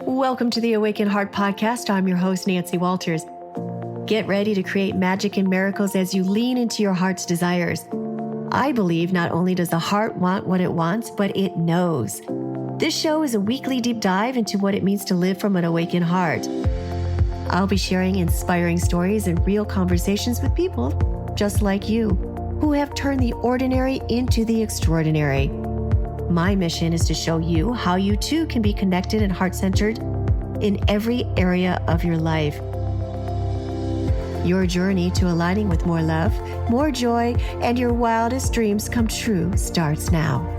Welcome to the Awakened Heart Podcast. I'm your host, Nancy Walters. Get ready to create magic and miracles as you lean into your heart's desires. I believe not only does the heart want what it wants, but it knows. This show is a weekly deep dive into what it means to live from an awakened heart. I'll be sharing inspiring stories and real conversations with people just like you, who have turned the ordinary into the extraordinary. My mission is to show you how you too can be connected and heart-centered in every area of your life. Your journey to aligning with more love, more joy, and your wildest dreams come true starts now.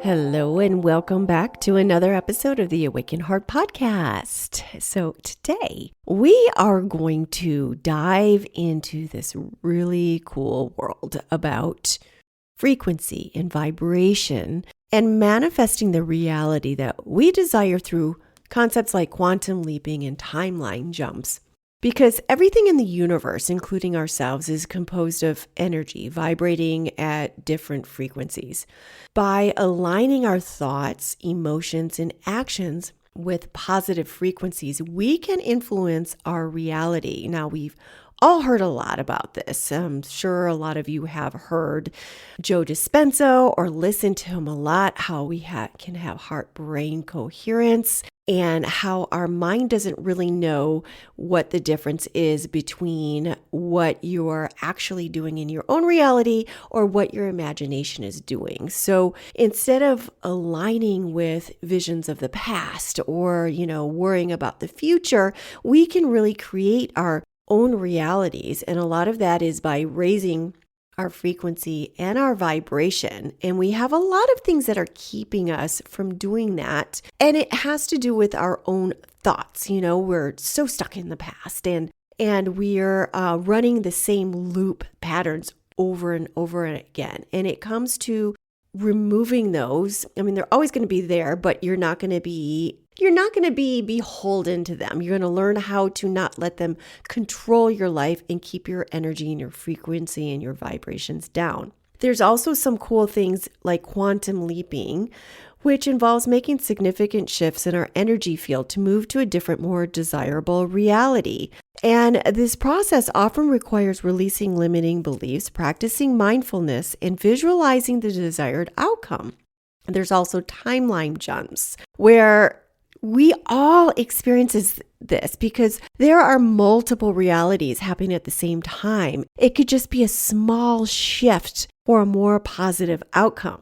Hello and welcome back to another episode of the Awakened Heart Podcast. So today we are going to dive into this really cool world about frequency and vibration and manifesting the reality that we desire through concepts like quantum leaping and timeline jumps. Because everything in the universe, including ourselves, is composed of energy vibrating at different frequencies. By aligning our thoughts, emotions, and actions with positive frequencies, we can influence our reality. Now, we've all heard a lot about this. I'm sure a lot of you have heard Joe Dispenza or listened to him a lot, how we can have heart-brain coherence, and how our mind doesn't really know what the difference is between what you're actually doing in your own reality or what your imagination is doing. So instead of aligning with visions of the past or, worrying about the future, we can really create our own realities. And a lot of that is by raising our frequency and our vibration. And we have a lot of things that are keeping us from doing that. And it has to do with our own thoughts. We're so stuck in the past and we're running the same loop patterns over and over again. And it comes to removing those. I mean, they're always going to be there, but you're not going to be beholden to them. You're going to learn how to not let them control your life and keep your energy and your frequency and your vibrations down. There's also some cool things like quantum leaping, which involves making significant shifts in our energy field to move to a different, more desirable reality. And this process often requires releasing limiting beliefs, practicing mindfulness, and visualizing the desired outcome. There's also timeline jumps, where we all experience this because there are multiple realities happening at the same time. It could just be a small shift for a more positive outcome.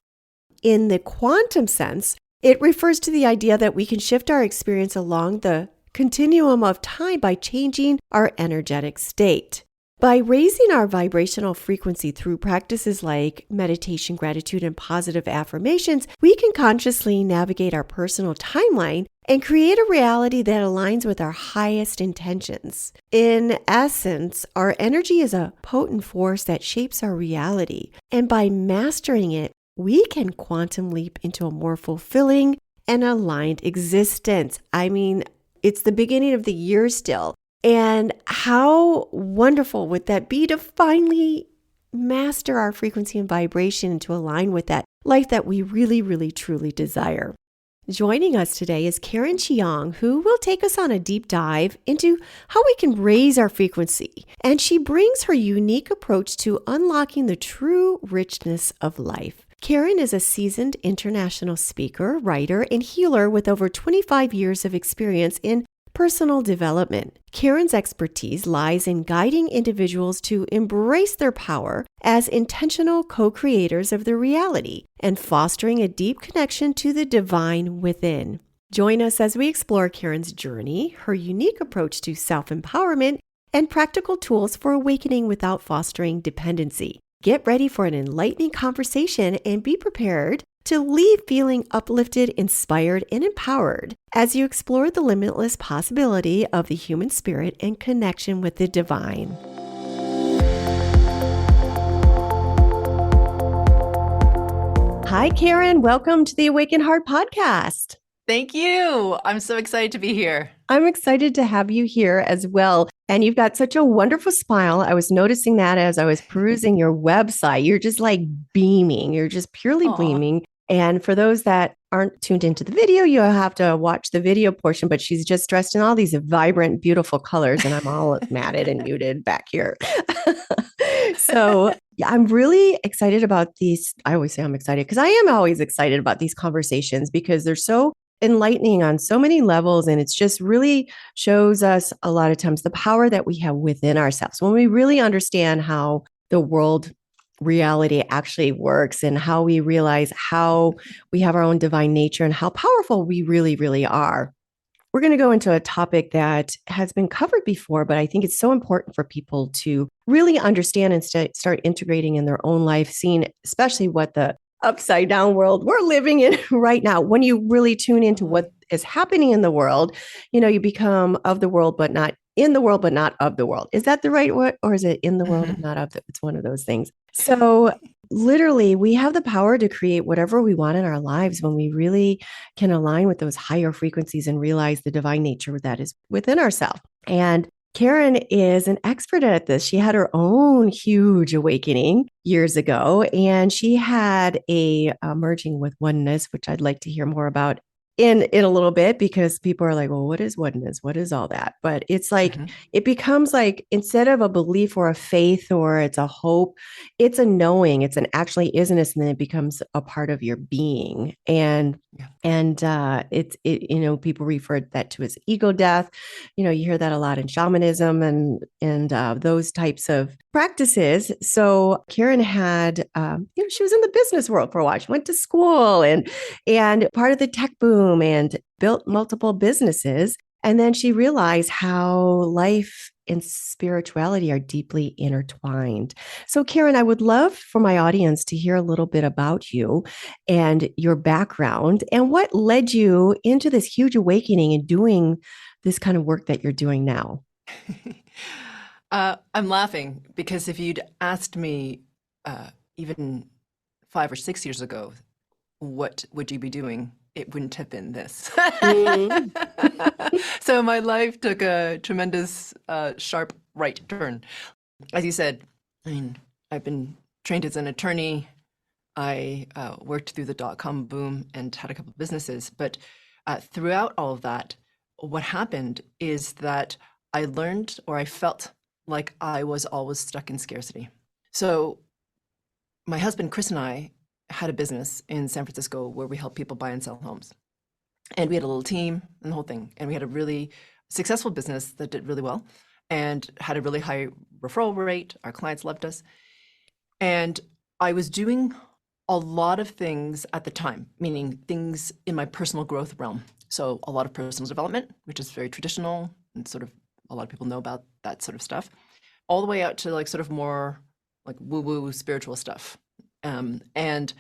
In the quantum sense, it refers to the idea that we can shift our experience along the continuum of time by changing our energetic state. By raising our vibrational frequency through practices like meditation, gratitude, and positive affirmations, we can consciously navigate our personal timeline and create a reality that aligns with our highest intentions. In essence, our energy is a potent force that shapes our reality, and by mastering it, we can quantum leap into a more fulfilling and aligned existence. I mean, it's the beginning of the year still. And how wonderful would that be to finally master our frequency and vibration and to align with that life that we really, really, truly desire. Joining us today is Karen Cheong, who will take us on a deep dive into how we can raise our frequency. And she brings her unique approach to unlocking the true richness of life. Karen is a seasoned international speaker, writer, and healer with over 25 years of experience in personal development. Karen's expertise lies in guiding individuals to embrace their power as intentional co-creators of their reality and fostering a deep connection to the divine within. Join us as we explore Karen's journey, her unique approach to self-empowerment, and practical tools for awakening without fostering dependency. Get ready for an enlightening conversation and be prepared to leave feeling uplifted, inspired, and empowered as you explore the limitless possibility of the human spirit and connection with the divine. Hi, Karen. Welcome to the Awakened Heart Podcast. Thank you. I'm so excited to be here. I'm excited to have you here as well. And you've got such a wonderful smile. I was noticing that as I was perusing your website. You're just like beaming. You're just purely beaming. And for those that aren't tuned into the video, you have to watch the video portion, but she's just dressed in all these vibrant, beautiful colors, and I'm all matted and muted back here. So yeah, I'm really excited about these. I always say I'm excited because I am always excited about these conversations because they're so enlightening on so many levels. And it's just really shows us a lot of times the power that we have within ourselves. When we really understand how the world reality actually works and how we realize how we have our own divine nature and how powerful we really, really are. We're going to go into a topic that has been covered before, but I think it's so important for people to really understand and start integrating in their own life, seeing especially what the upside down world we're living in right now. When you really tune into what is happening in the world, you become of the world, but not in the world, but not of the world. Is that the right word? Or is it in the world and not of the? It's one of those things. So literally, we have the power to create whatever we want in our lives when we really can align with those higher frequencies and realize the divine nature that is within ourselves. And Karen is an expert at this. She had her own huge awakening years ago, and she had a merging with oneness, which I'd like to hear more about in a little bit, because people are like, well, what is oneness? What is all that? But it's like, it becomes like, instead of a belief or a faith or it's a hope, it's a knowing, it's an actually isness, and then it becomes a part of your being. And people refer that to as ego death. You hear that a lot in shamanism and those types of practices. So Karen had, she was in the business world for a while. She went to school and part of the tech boom and built multiple businesses. And then she realized how life and spirituality are deeply intertwined. So Karen, I would love for my audience to hear a little bit about you and your background and what led you into this huge awakening and doing this kind of work that you're doing now. I'm laughing because if you'd asked me even 5 or 6 years ago, what would you be doing? It wouldn't have been this. So my life took a tremendous sharp right turn. As you said, I've been trained as an attorney. I worked through the dot-com boom and had a couple of businesses. But throughout all of that, what happened is that I learned, or I felt like I was always stuck in scarcity. So my husband, Chris, and I had a business in San Francisco where we helped people buy and sell homes. And we had a little team and the whole thing. And we had a really successful business that did really well and had a really high referral rate. Our clients loved us. And I was doing a lot of things at the time, meaning things in my personal growth realm. So a lot of personal development, which is very traditional and sort of a lot of people know about that sort of stuff, all the way out to like sort of more like woo-woo spiritual stuff. And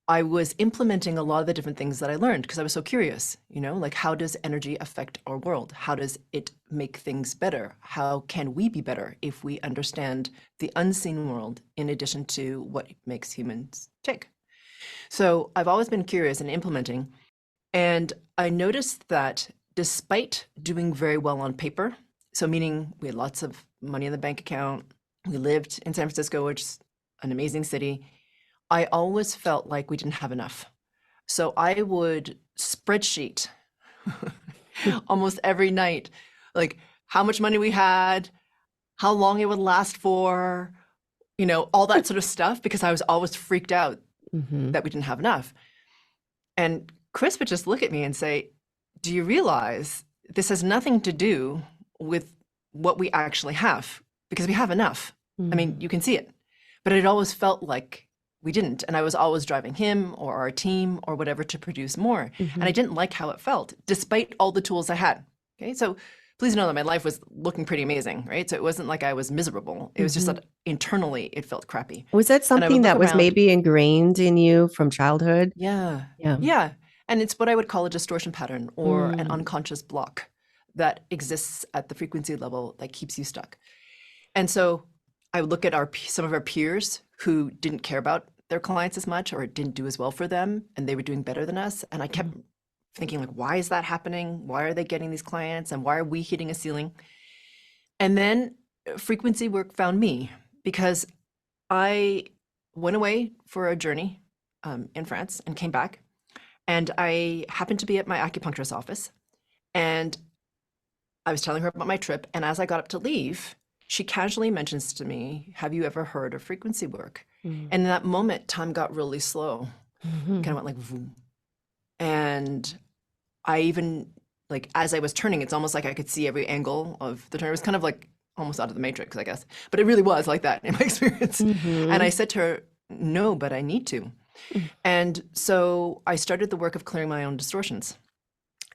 I was implementing a lot of the different things that I learned because I was so curious, like how does energy affect our world? How does it make things better? How can we be better if we understand the unseen world in addition to what makes humans tick? So I've always been curious and implementing. And I noticed that despite doing very well on paper, so meaning we had lots of money in the bank account, we lived in San Francisco, which is an amazing city, I always felt like we didn't have enough. So I would spreadsheet almost every night, like how much money we had, how long it would last for, all that sort of stuff, because I was always freaked out that we didn't have enough. And Chris would just look at me and say, do you realize this has nothing to do with what we actually have? Because we have enough. I mean, you can see it. But it always felt like we didn't. And I was always driving him or our team or whatever to produce more. And I didn't like how it felt, despite all the tools I had. Okay. So please know that my life was looking pretty amazing, right? So it wasn't like I was miserable. It was just that internally it felt crappy. Was that something that was maybe ingrained in you from childhood? Yeah. And it's what I would call a distortion pattern or an unconscious block that exists at the frequency level that keeps you stuck. And so I would look at some of our peers who didn't care about their clients as much or didn't do as well for them, and they were doing better than us. And I kept thinking, like, why is that happening? Why are they getting these clients? And why are we hitting a ceiling? And then frequency work found me because I went away for a journey in France and came back. And I happened to be at my acupuncturist office. And I was telling her about my trip. And as I got up to leave, she casually mentions to me, have you ever heard of frequency work? Mm. And in that moment, time got really slow. Mhm. Kind of went like, vroom. And I even, like, as I was turning, it's almost like I could see every angle of the turn. It was kind of like almost out of the matrix, I guess. But it really was like that in my experience. And I said to her, no, but I need to. Mm. And so I started the work of clearing my own distortions.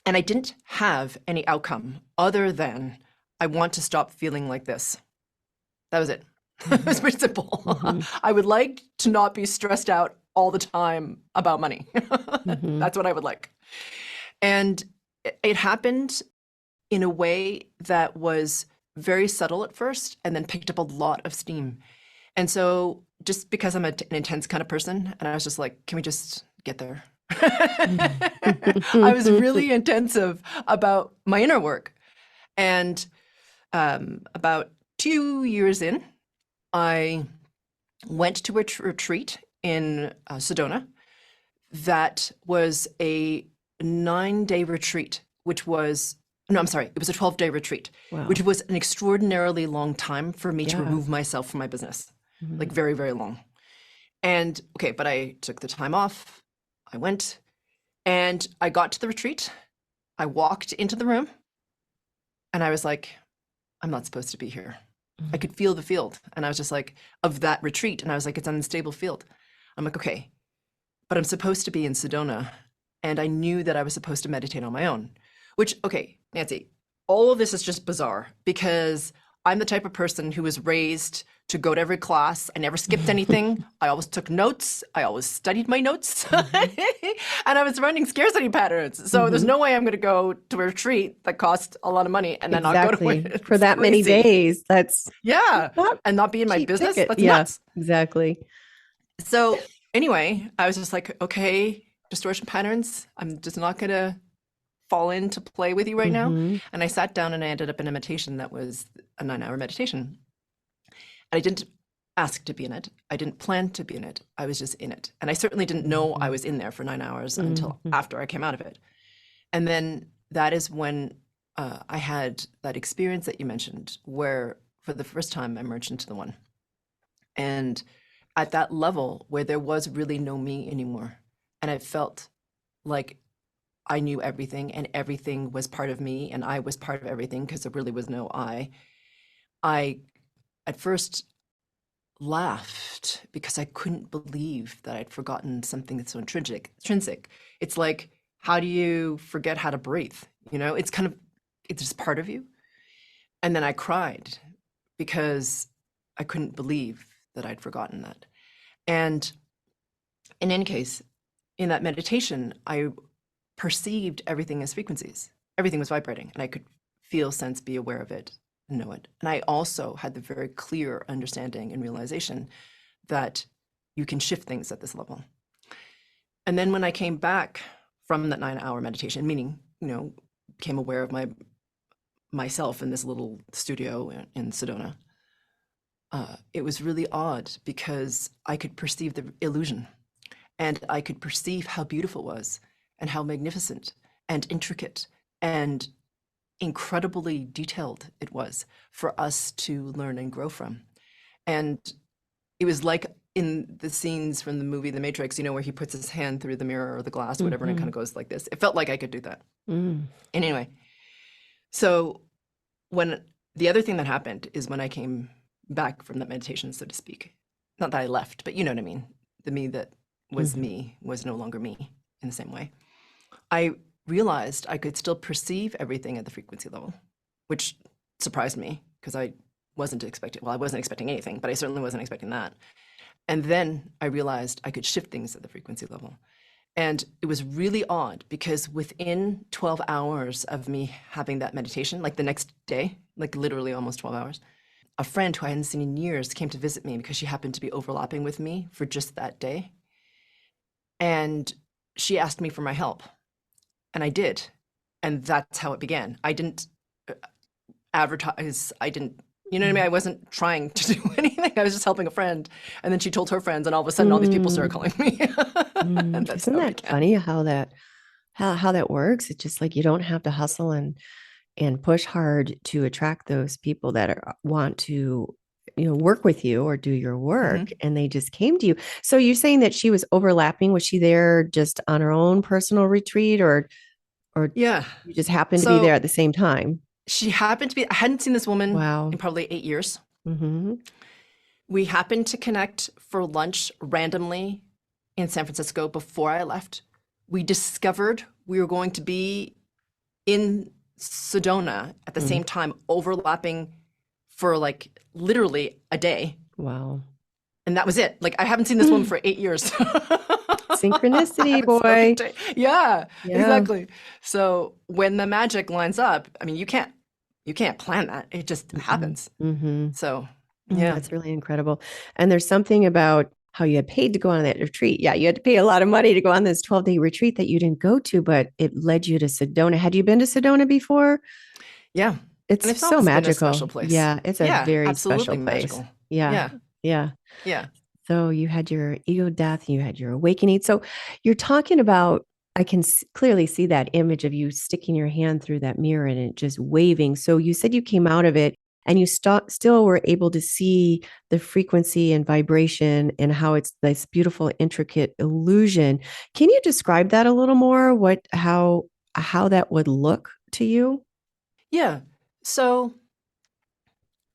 And I didn't have any outcome other than I want to stop feeling like this. That was it. It was pretty simple. I would like to not be stressed out all the time about money. That's what I would like. And it happened in a way that was very subtle at first and then picked up a lot of steam. And so just because I'm an intense kind of person, and I was just like, can we just get there? I was really intensive about my inner work. And about 2 years in, I went to a retreat in Sedona. That was a 9-day retreat, which was, no, I'm sorry, it was a 12-day retreat, Wow. which was an extraordinarily long time for me to Yeah. remove myself from my business, like very, very long. And okay, but I took the time off. I went and I got to the retreat. I walked into the room and I was like, I'm not supposed to be here. I could feel the field. And I was just like, of that retreat. And I was like, it's an unstable field. I'm like, okay, but I'm supposed to be in Sedona. And I knew that I was supposed to meditate on my own, which, okay, Nancy, all of this is just bizarre because I'm the type of person who was raised to go to every class. I never skipped anything. I always took notes. I always studied my notes. And I was running scarcity patterns. So there's no way I'm going to go to a retreat that costs a lot of money and then not go to it. For that many days. That's and not be in my cheap business. ticket. That's Yeah, nuts. exactly. So anyway, I was just like, okay, distortion patterns. I'm just not going to fall into play with you right now. And I sat down and I ended up in a meditation that was a 9-hour meditation. I didn't ask to be in it. I didn't plan to be in it. I was just in it. And I certainly didn't know I was in there for 9 hours until after I came out of it. And then that is when I had that experience that you mentioned, where for the first time I merged into the one. And at that level where there was really no me anymore. And I felt like I knew everything and everything was part of me and I was part of everything because there really was no I at first laughed because I couldn't believe that I'd forgotten something that's so intrinsic. It's like, how do you forget how to breathe? You know, it's just part of you. And then I cried because I couldn't believe that I'd forgotten that. And in any case, in that meditation, I perceived everything as frequencies. Everything was vibrating and I could feel, sense, be aware of it, know it. And I also had the very clear understanding and realization that you can shift things at this level. And then when I came back from that 9-hour meditation, meaning, you know, became aware of myself in this little studio in Sedona, it was really odd because I could perceive the illusion and I could perceive how beautiful it was and how magnificent and intricate and incredibly detailed it was for us to learn and grow from. And it was like in the scenes from the movie The Matrix, you know, where he puts his hand through the mirror or the glass or whatever, and it kind of goes like this. It felt like I could do that. And anyway, so when the other thing that happened is when I came back from that meditation, so to speak, not that I left, but you know what I mean? The me that was me was no longer me in the same way. I realized I could still perceive everything at the frequency level, which surprised me because I wasn't expecting anything, but I certainly wasn't expecting that. And then I realized I could shift things at the frequency level. And it was really odd because within 12 hours of me having that meditation, like the next day, like literally almost 12 hours, a friend who I hadn't seen in years came to visit me because she happened to be overlapping with me for just that day. And she asked me for my help. And I did. And that's how it began. I didn't advertise. I didn't You know what I mean? I wasn't trying to do anything. I was just helping a friend. And then she told her friends, and all of a sudden, all these people started calling me. And that's Isn't how it that began. funny how that works? It's just like you don't have to hustle and push hard to attract those people that want to work with you or do your work, Hmm. and they just came to you. So you're saying that she was overlapping. Was she there just on her own personal retreat, or Yeah. you just happened to be there So at the same time? she happened to be, I hadn't seen this woman Wow. in probably 8 years. Mm-hmm. We happened to connect for lunch randomly in San Francisco before I left. We discovered we were going to be in Sedona at the Mm-hmm. same time, overlapping for like literally a day. Wow. And that was it. Like, I haven't seen this woman for 8 years. I Synchronicity, haven't spoken boy. to. Yeah, Yeah. exactly. So when the magic lines up, I mean, you can't plan that. It just Mm-hmm. happens. Mm-hmm. So yeah. That's really incredible. And there's something about how you had paid to go on that retreat. Yeah, you had to pay a lot of money to go on this 12-day retreat that you didn't go to, but it led you to Sedona. Had you been to Sedona before? Yeah. And It's it's so always been a special magical. place. Yeah, it's a Yeah, very special absolutely place. magical. Yeah. Yeah. Yeah. Yeah. So you had your ego death, you had your awakening. So you're talking about, I can clearly see that image of you sticking your hand through that mirror and it just waving. So you said you came out of it and you still were able to see the frequency and vibration and how it's this beautiful, intricate illusion. Can you describe that a little more? How that would look to you? Yeah. So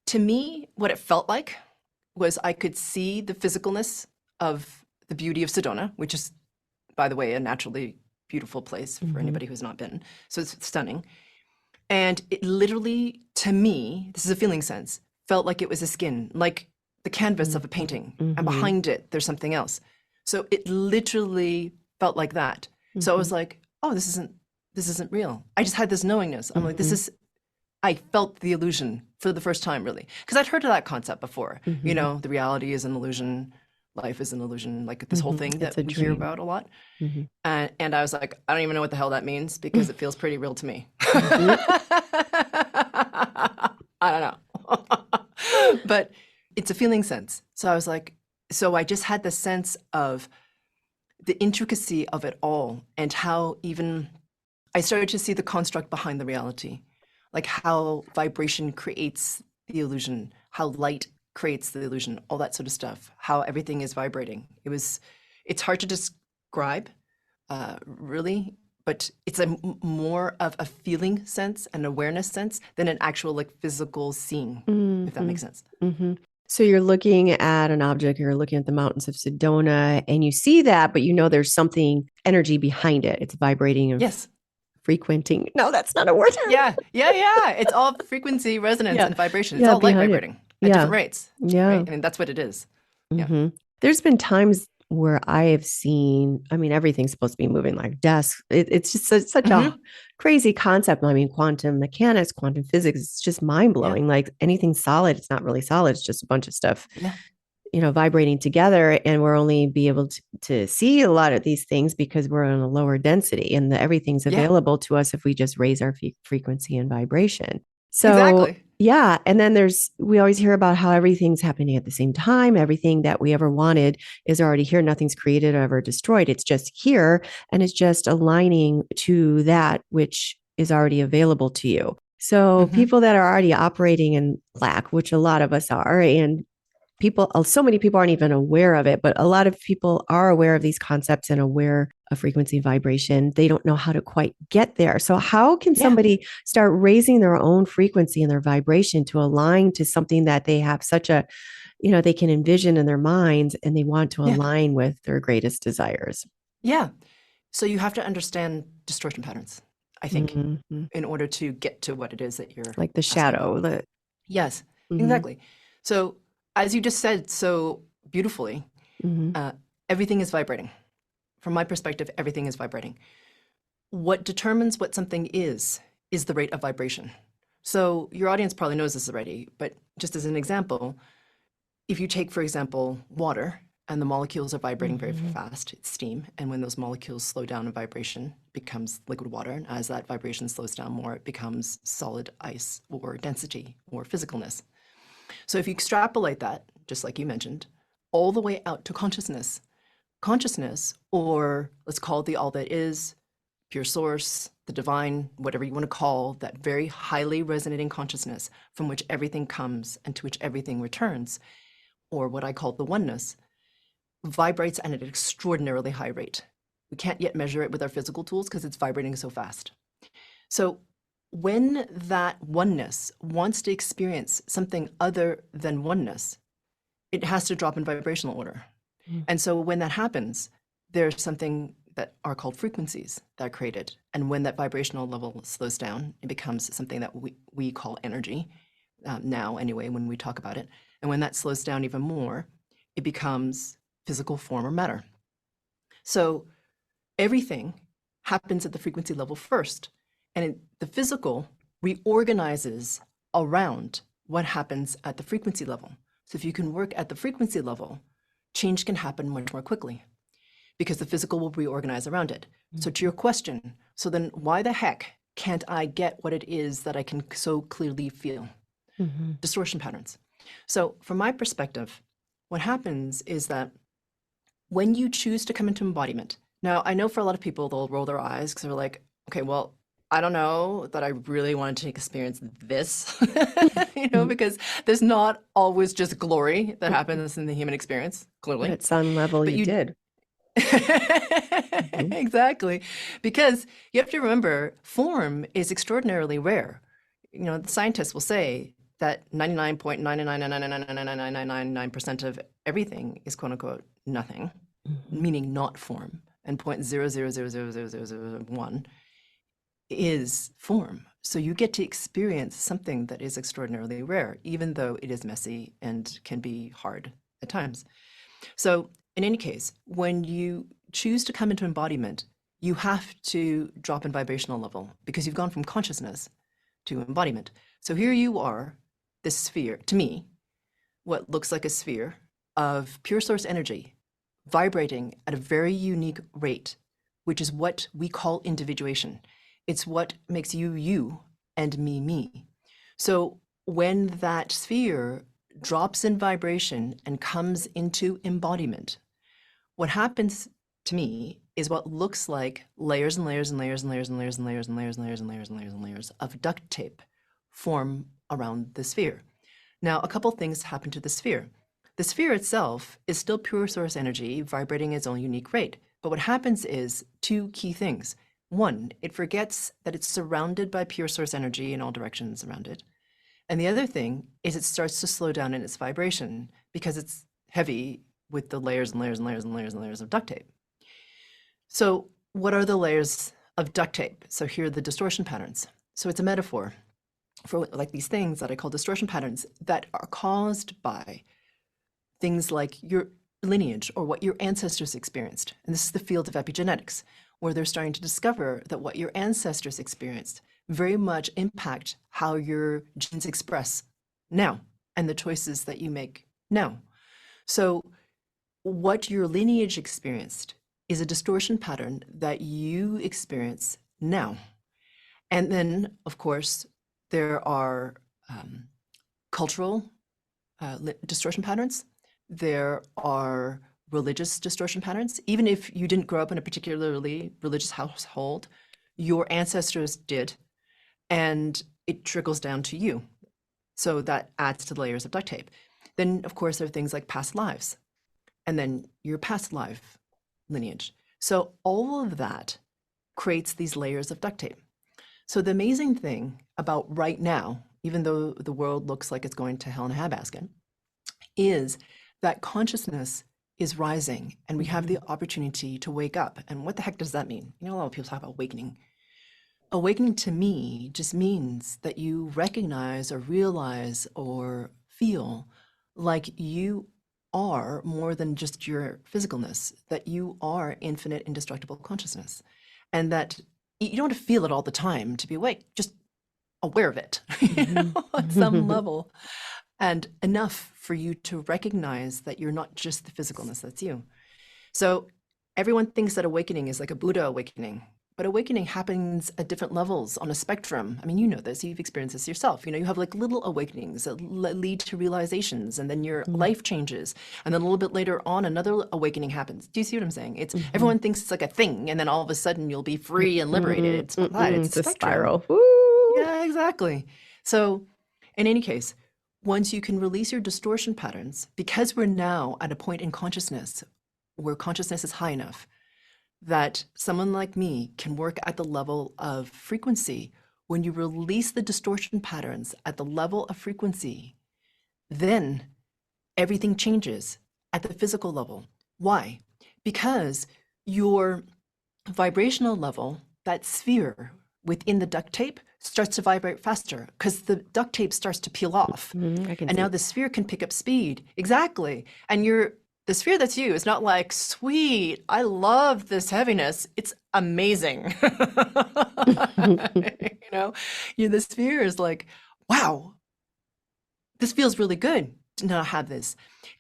to me, what it felt like was I could see the physicalness of the beauty of Sedona, which is, by the way, a naturally beautiful place for Mm-hmm. anybody who's not been. So it's stunning. And it literally, to me, this is a feeling sense, felt like it was a skin, like the canvas of a painting. And Mm-hmm. behind it, there's something else. So it literally felt like that. So I Mm-hmm. was like, oh, this isn't real. I just had this knowingness. I'm like, Mm-hmm. I felt the illusion for the first time, really. Because I'd heard of that concept before. You Mm-hmm. know, the reality is an illusion, life is an illusion, like this whole Mm-hmm. thing It's that a we hear dream. about a lot. Mm-hmm. And I was like, I don't even know what the hell that means because it feels pretty real to me. Mhm. I don't know. But it's a feeling sense. So I was like, so I just had the sense of the intricacy of it all and how even I started to see the construct behind the reality, like how vibration creates the illusion, how light creates the illusion, all that sort of stuff, how everything is vibrating. It's hard to describe, really, but it's more of a feeling sense, an awareness sense than an actual like physical seeing, if that Mhm. makes sense. Mhm. So you're looking at an object, you're looking at the mountains of Sedona, and you see that, but you know there's something energy behind it. It's vibrating and Yes. frequenting. No, that's not a word. Yeah. Yeah. Yeah. It's all frequency, resonance, Yeah. and vibration. It's Yeah, all light behind it. vibrating at Yeah. different rates, Yeah. right? I mean, that's what it is. Yeah. hmm There's been times where I have seen, I mean, everything's supposed to be moving like desks. It's just such a Hmm. crazy concept. I mean, quantum mechanics, quantum physics, it's just mind Yeah. blowing. Like anything solid, it's not really solid. It's just a bunch of stuff, Yeah. vibrating together. And we're only be able to see a lot of these things because we're on a lower density and everything's Yeah. available to us if we just raise our frequency and vibration. So Exactly. yeah. And then we always hear about how everything's happening at the same time. Everything that we ever wanted is already here. Nothing's created or ever destroyed. It's just here. And it's just aligning to that which is already available to you. So Hmm. people that are already operating in lack, which a lot of us are, and so many people aren't even aware of it, but a lot of people are aware of these concepts and aware of frequency and vibration. They don't know how to quite get there. So how can Yeah. somebody start raising their own frequency and their vibration to align to something that they have they can envision in their minds and they want to Yeah. align with their greatest desires? Yeah. So you have to understand distortion patterns, I think, Mm-hmm. in order to get to what it is that you're Like the asking about. shadow. Yes, Mm-hmm. exactly. So as you just said so beautifully, Mm-hmm. uh, everything is vibrating. From my perspective, everything is vibrating. What determines what something is the rate of vibration. So your audience probably knows this already, but just as an example, if you take, for example, water and the molecules are vibrating very Mm-hmm. fast, it's steam. And when those molecules slow down in vibration, it becomes liquid water. And as that vibration slows down more, it becomes solid ice or density or physicalness. So if you extrapolate that, just like you mentioned, all the way out to consciousness, or let's call it the all that is, pure source, the divine, whatever you want to call that very highly resonating consciousness from which everything comes and to which everything returns, or what I call the oneness, vibrates at an extraordinarily high rate. We can't yet measure it with our physical tools because it's vibrating so fast. So when that oneness wants to experience something other than oneness, it has to drop in vibrational order. And so when that happens, there's something that are called frequencies that are created. And when that vibrational level slows down, it becomes something that we call energy, now anyway, when we talk about it. And when that slows down even more, it becomes physical form or matter. So everything happens at the frequency level first. And the physical reorganizes around what happens at the frequency level. So if you can work at the frequency level, change can happen much more quickly because the physical will reorganize around it. So to your question, so then why the heck can't I get what it is that I can so clearly feel? Distortion patterns. So from my perspective, what happens is that when you choose to come into embodiment, now I know for a lot of people, they'll roll their eyes because they're like, okay, well, I don't know that I really wanted to experience this, because there's not always just glory that happens in the human experience, clearly. But at some level, But you did. Exactly. Because you have to remember, form is extraordinarily rare. The scientists will say that 99.999999999% of everything is quote unquote nothing, meaning not form, and 0.0000001 is form. So you get to experience something that is extraordinarily rare, even though it is messy and can be hard at times. So in any case, when you choose to come into embodiment, you have to drop in vibrational level because you've gone from consciousness to embodiment. So here you are, this sphere, to me, what looks like a sphere of pure source energy vibrating at a very unique rate, which is what we call individuation. It's what makes you, you, and me. So when that sphere drops in vibration and comes into embodiment, what happens to me is what looks like layers and layers and layers and layers and layers and layers and layers and layers and layers and layers and layers of duct tape form around the sphere. Now, a couple things happen to the sphere. The sphere itself is still pure source energy vibrating its own unique rate. But what happens is two key things. One, it forgets that it's surrounded by pure source energy in all directions around it. And the other thing is it starts to slow down in its vibration because it's heavy with the layers and layers and layers and layers and layers of duct tape. So what are the layers of duct tape? So here are the distortion patterns. So it's a metaphor for like these things that I call distortion patterns that are caused by things like your lineage or what your ancestors experienced. And this is the field of epigenetics, where they're starting to discover that what your ancestors experienced very much impact how your genes express now and the choices that you make now. So what your lineage experienced is a distortion pattern that you experience now. And then, of course, there are cultural distortion patterns. There are religious distortion patterns. Even if you didn't grow up in a particularly religious household, your ancestors did, and it trickles down to you. So that adds to the layers of duct tape. Then, of course, there are things like past lives, and then your past life lineage. So all of that creates these layers of duct tape. So the amazing thing about right now, even though the world looks like it's going to hell in a handbasket, is that consciousness is rising and we have the opportunity to wake up. And what the heck does that mean? A lot of people talk about awakening. Awakening to me just means that you recognize or realize or feel like you are more than just your physicalness, that you are infinite, indestructible consciousness, and that you don't have to feel it all the time to be awake, just aware of it, at some level, and enough for you to recognize that you're not just the physicalness, that's you. So everyone thinks that awakening is like a Buddha awakening. But awakening happens at different levels on a spectrum. I mean, you know this, you've experienced this yourself. You have like little awakenings that lead to realizations, and then your life changes. And then a little bit later on, another awakening happens. Do you see what I'm saying? It's everyone thinks it's like a thing, and then all of a sudden you'll be free and liberated. It's not that, it's a spectrum. Spiral. Woo! Yeah, exactly. So in any case, once you can release your distortion patterns, because we're now at a point in consciousness where consciousness is high enough that someone like me can work at the level of frequency. When you release the distortion patterns at the level of frequency, then everything changes at the physical level. Why? Because your vibrational level, that sphere within the duct tape, starts to vibrate faster because the duct tape starts to peel off. And now the sphere can pick up speed. Exactly. And the sphere that's you is not like, sweet, I love this heaviness. It's amazing. The sphere is like, wow, this feels really good to not have this.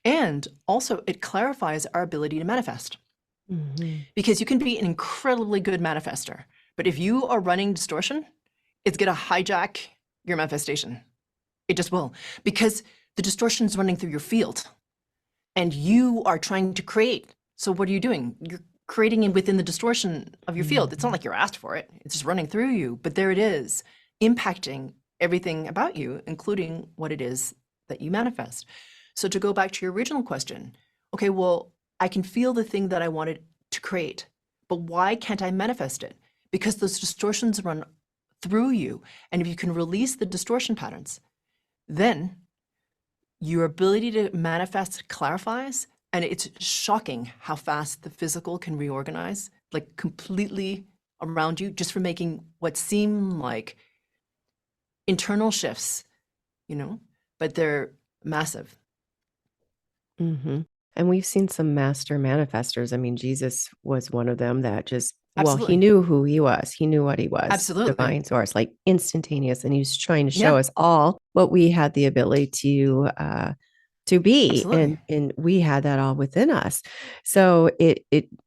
And also it clarifies our ability to manifest. Because you can be an incredibly good manifester, but if you are running distortion, it's going to hijack your manifestation. It just will, because the distortion is running through your field and you are trying to create. So what are you doing? You're creating it within the distortion of your field. It's not like you're asked for it. It's just running through you, but there it is, impacting everything about you, including what it is that you manifest. So to go back to your original question, okay, well, I can feel the thing that I wanted to create, but why can't I manifest it? Because those distortions run through you. And if you can release the distortion patterns, then your ability to manifest clarifies. And it's shocking how fast the physical can reorganize, like completely around you, just for making what seem like internal shifts, but they're massive. And we've seen some master manifestors. I mean, Jesus was one of them that just, Absolutely. he knew who he was. He knew what he was. Absolutely. Divine source, like instantaneous. And he was trying to show us all what we had the ability to be. Absolutely. And we had that all within us. So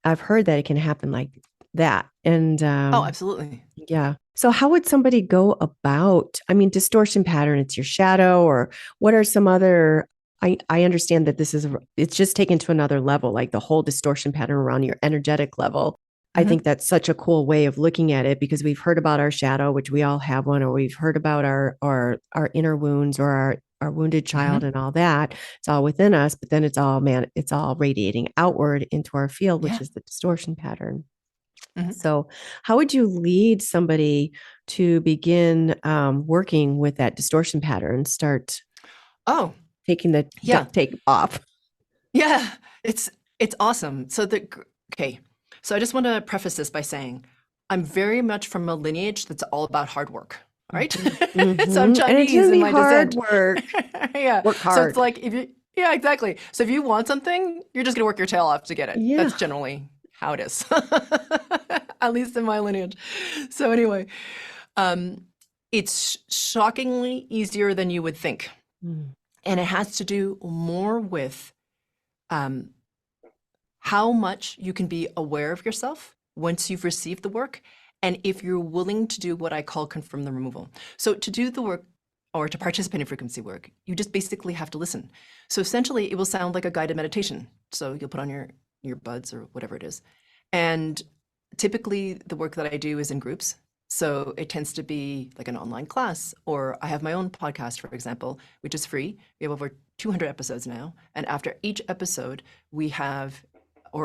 I've heard that it can happen like that. And absolutely. Yeah. So how would somebody go about, distortion pattern, it's your shadow, or what are some other, I understand that it's just taken to another level, like the whole distortion pattern around your energetic level. I think that's such a cool way of looking at it, because we've heard about our shadow, which we all have one, or we've heard about our inner wounds, or our wounded child and all that. It's all within us, but then it's all radiating outward into our field, which is the distortion pattern. So how would you lead somebody to begin working with that distortion pattern, start taking the duct tape off? Yeah, it's awesome. So so I just want to preface this by saying I'm very much from a lineage that's all about hard work. All right. So I'm Chinese in my descent. Work. Work hard. So it's like, exactly. So if you want something, you're just going to work your tail off to get it. Yeah. That's generally how it is, at least in my lineage. So anyway, it's shockingly easier than you would think. And it has to do more with how much you can be aware of yourself once you've received the work, and if you're willing to do what I call confirm the removal. So to do the work, or to participate in frequency work, you just basically have to listen. So essentially it will sound like a guided meditation. So you'll put on your earbuds or whatever it is. And typically the work that I do is in groups. So it tends to be like an online class, or I have my own podcast, for example, which is free. We have over 200 episodes now. And after each episode,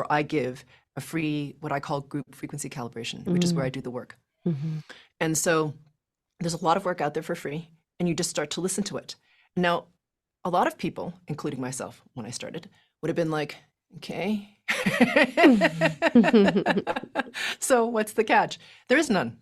I give a free, what I call group frequency calibration, which is where I do the work. And so there's a lot of work out there for free, and you just start to listen to it. Now, a lot of people, including myself when I started, would have been like, okay. So what's the catch? There is none.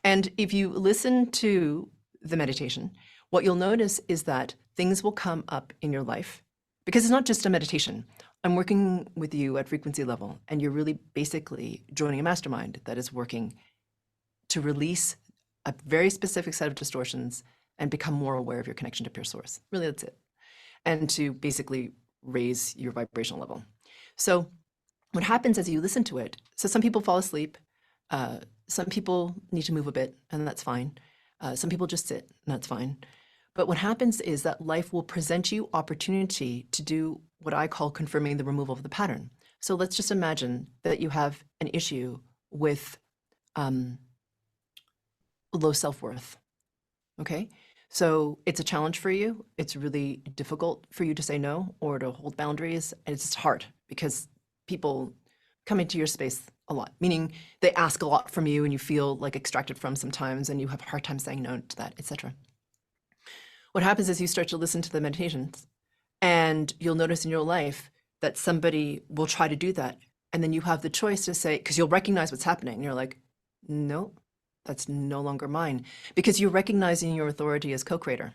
And if you listen to the meditation, what you'll notice is that things will come up in your life, because it's not just a meditation. I'm working with you at frequency level, and you're really basically joining a mastermind that is working to release a very specific set of distortions and become more aware of your connection to pure source. Really, that's it. And to basically raise your vibrational level. So what happens as you listen to it, so some people fall asleep, some people need to move a bit, and that's fine. Some people just sit, and that's fine. But what happens is that life will present you opportunity to do what I call confirming the removal of the pattern. So let's just imagine that you have an issue with low self-worth. Okay. So it's a challenge for you. It's really difficult for you to say no or to hold boundaries. And it's just hard because people come into your space a lot, meaning they ask a lot from you and you feel like extracted from sometimes and you have a hard time saying no to that, etc. What happens is you start to listen to the meditations and you'll notice in your life that somebody will try to do that. And then you have the choice to say, because you'll recognize what's happening. And you're like, no, that's no longer mine, because you're recognizing your authority as co-creator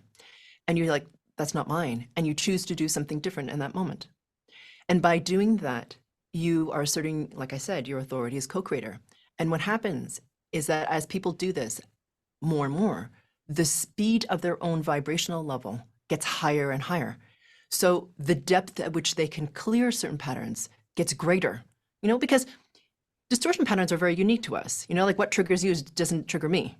and you're like, that's not mine. And you choose to do something different in that moment. And by doing that, you are asserting, like I said, your authority as co-creator. And what happens is that as people do this more and more, the speed of their own vibrational level gets higher and higher. So the depth at which they can clear certain patterns gets greater, because distortion patterns are very unique to us. Like what triggers you doesn't trigger me,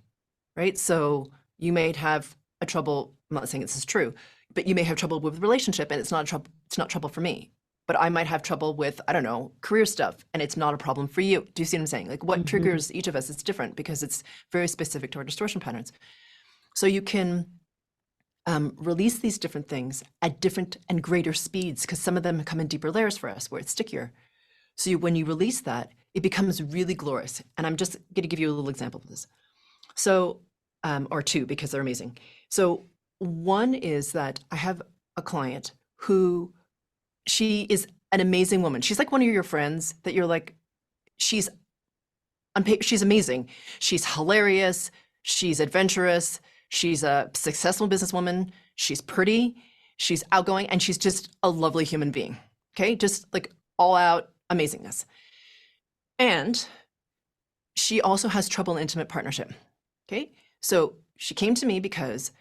right? So you may have a trouble, I'm not saying this is true, but you may have trouble with relationship and it's not trouble for me. But I might have trouble with, I don't know, career stuff, and it's not a problem for you. Do you see what I'm saying? Like what triggers each of us is different because it's very specific to our distortion patterns. So you can release these different things at different and greater speeds because some of them come in deeper layers for us where it's stickier. So when you release that, it becomes really glorious. And I'm just going to give you a little example of this. So, or two, because they're amazing. So one is that I have a client who, she is an amazing woman. She's like one of your friends that you're like, she's amazing. She's hilarious. She's adventurous. She's a successful businesswoman. She's pretty. She's outgoing. And she's just a lovely human being. Okay. Just like all out amazingness. And she also has trouble in intimate partnership. Okay. So she came to me because,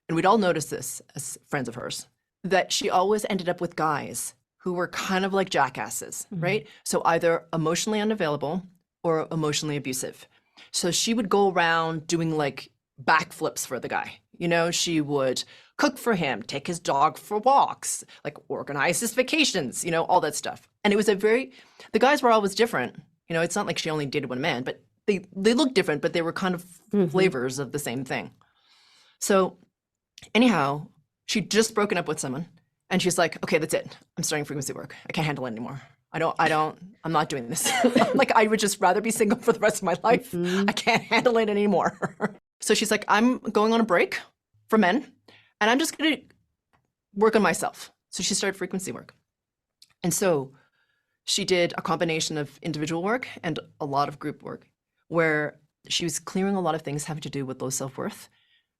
and we'd all noticed this as friends of hers, that she always ended up with guys who were kind of like jackasses, right? So either emotionally unavailable or emotionally abusive. So she would go around doing like backflips for the guy. She would cook for him, take his dog for walks, like organize his vacations, all that stuff. And it was the guys were always different. It's not like she only dated one man, but they looked different, but they were kind of flavors of the same thing. So anyhow, she'd just broken up with someone and she's like, okay, that's it. I'm starting frequency work. I can't handle it anymore. I'm not doing this. Like, I would just rather be single for the rest of my life. I can't handle it anymore. So she's like, I'm going on a break for men and I'm just going to work on myself. So she started frequency work. And so she did a combination of individual work and a lot of group work where she was clearing a lot of things having to do with low self-worth,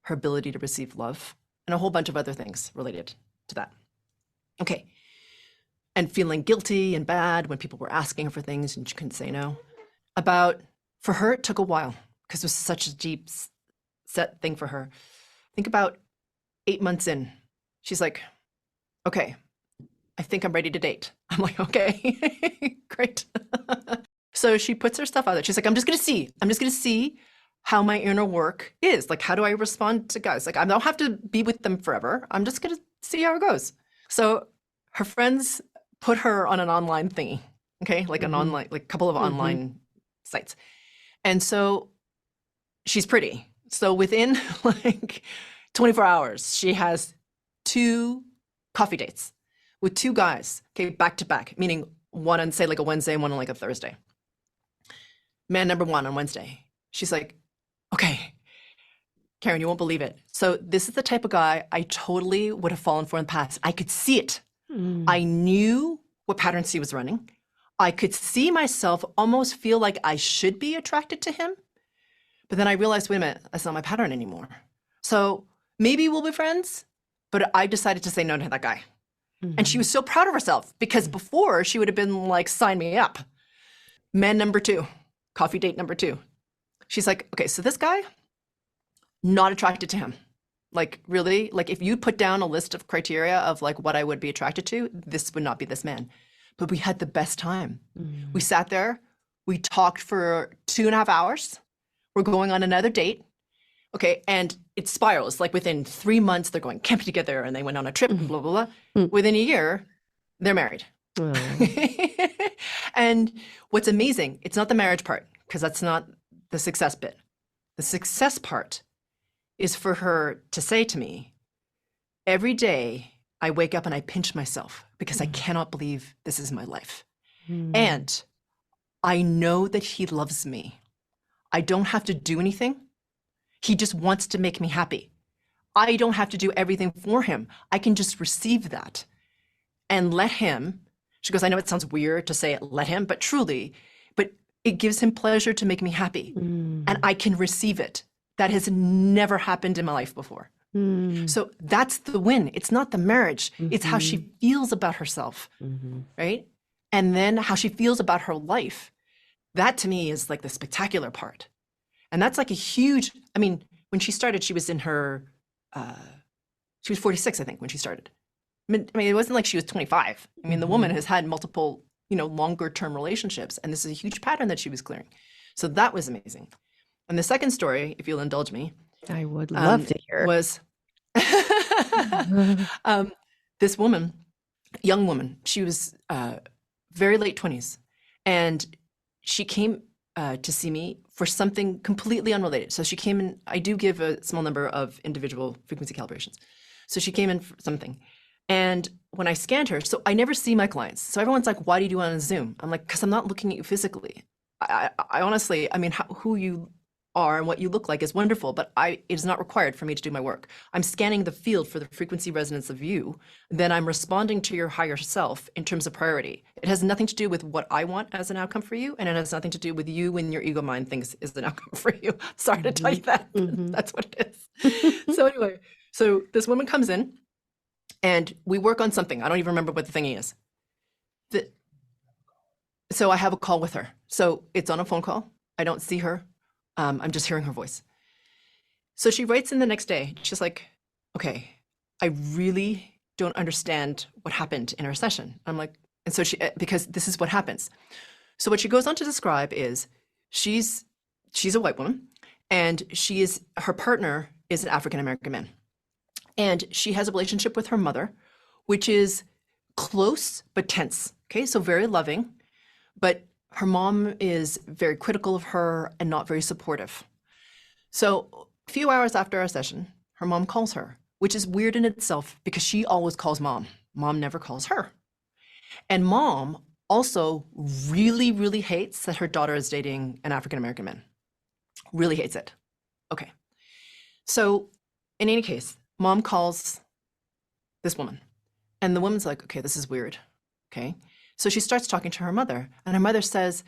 her ability to receive love, and a whole bunch of other things related to that. Okay. And feeling guilty and bad when people were asking her for things and she couldn't say no. For her, it took a while because it was such a deep set thing for her. I think about 8 months in, she's like, okay, I think I'm ready to date. I'm like, okay, great. So she puts her stuff out there. She's like, I'm just going to see how my inner work is. Like, how do I respond to guys? Like, I don't have to be with them forever. I'm just going to see how it goes. So her friends put her on an online thingy, okay? Like an online, like a couple of online sites. And so she's pretty. So within like 24 hours, she has 2 coffee dates with 2 guys, okay, back to back, meaning one on, say, like a Wednesday and one on like a Thursday. Man number 1 on Wednesday. She's like, okay, Karen, you won't believe it. So this is the type of guy I totally would have fallen for in the past. I could see it. I knew what patterns he was running. I could see myself almost feel like I should be attracted to him. But then I realized, wait a minute, that's not my pattern anymore. So maybe we'll be friends, but I decided to say no to that guy. And she was so proud of herself because before she would have been like, sign me up. Man number 2, coffee date number 2. She's like, okay, so this guy, not attracted to him. Like, really, like if you put down a list of criteria of like what I would be attracted to, this would not be this man. But we had the best time. We sat there, we talked for 2.5 hours. We're going on another date. Okay. And it spirals. Like within 3 months, they're going camping together and they went on a trip and blah, blah, blah. Within a year, they're married. And what's amazing, it's not the marriage part, because that's not the success bit. The success part is for her to say to me, every day I wake up and I pinch myself because I cannot believe this is my life. And I know that he loves me. I don't have to do anything. He just wants to make me happy. I don't have to do everything for him. I can just receive that and let him. She goes, I know it sounds weird to say let him, but truly, but it gives him pleasure to make me happy. And I can receive it. That has never happened in my life before. So that's the win. It's not the marriage. It's how she feels about herself, right? And then how she feels about her life. That to me is like the spectacular part. And that's like a huge, I mean, when she started, she was in her, she was 46, I think, when she started. I mean, it wasn't like she was 25. I mean, the woman has had multiple, longer term relationships, and this is a huge pattern that she was clearing. So that was amazing. And the second story, if you'll indulge me, I would love to hear. Was this woman, young woman, she was very late 20s, and she came to see me for something completely unrelated. So she came in, I do give a small number of individual frequency calibrations. So she came in for something. And when I scanned her, so I never see my clients. So everyone's like, why do you do it on Zoom? I'm like, because I'm not looking at you physically. I honestly, I mean, who you are and what you look like is wonderful, but it is not required for me to do my work. I'm scanning the field for the frequency resonance of you. Then I'm responding to your higher self in terms of priority. It has nothing to do with what I want as an outcome for you. And it has nothing to do with you when your ego mind thinks is an outcome for you. Sorry to tell you that. That's what it is. So anyway, so this woman comes in and we work on something. I don't even remember what the thingy is. So I have a call with her. So it's on a phone call. I don't see her. I'm just hearing her voice. So she writes in the next day. She's like, okay, I really don't understand what happened in our session. I'm like, and so because this is what happens. So what she goes on to describe is she's a white woman, and her partner is an African-American man. And she has a relationship with her mother, which is close but tense. Okay, so very loving, but her mom is very critical of her and not very supportive. So a few hours after our session, her mom calls her, which is weird in itself because she always calls mom. Mom never calls her. And mom also really, really hates that her daughter is dating an African-American man. Really hates it. Okay. So in any case, mom calls this woman, and the woman's like, okay, this is weird. Okay. So she starts talking to her mother, and her mother says,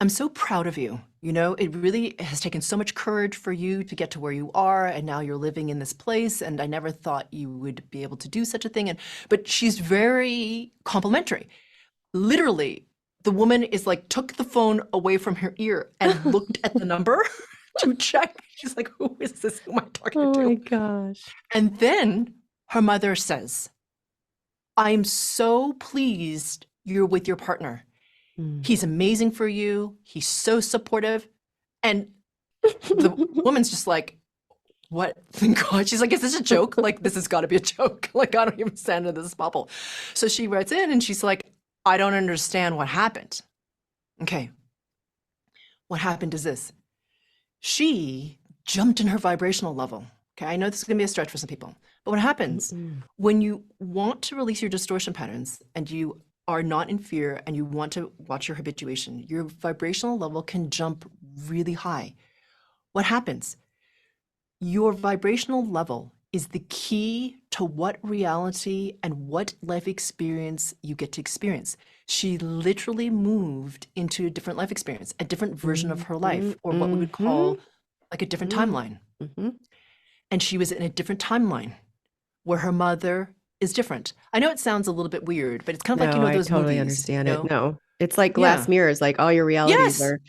I'm so proud of you. It really has taken so much courage for you to get to where you are, and now you're living in this place, and I never thought you would be able to do such a thing. But she's very complimentary. Literally, the woman is like, took the phone away from her ear and looked at the number to check. She's like, who is this? Who am I talking to? Oh my gosh. And then her mother says, I'm so pleased you're with your partner. He's amazing for you. He's so supportive. And the woman's just like, what? Thank God. She's like, is this a joke? Like, this has got to be a joke. Like, I don't even stand into this bubble. So she writes in and she's like, I don't understand what happened. Okay. What happened is this. She jumped in her vibrational level. Okay. I know this is going to be a stretch for some people, but what happens when you want to release your distortion patterns and you are not in fear and you want to watch your habituation, your vibrational level can jump really high. What happens? Your vibrational level is the key to what reality and what life experience you get to experience. She literally moved into a different life experience, a different version of her life, or what we would call like a different timeline. And she was in a different timeline where her mother is different. I know it sounds a little bit weird, but it's kind of like, I those totally movies, understand it. No, it's like glass mirrors, like all your realities are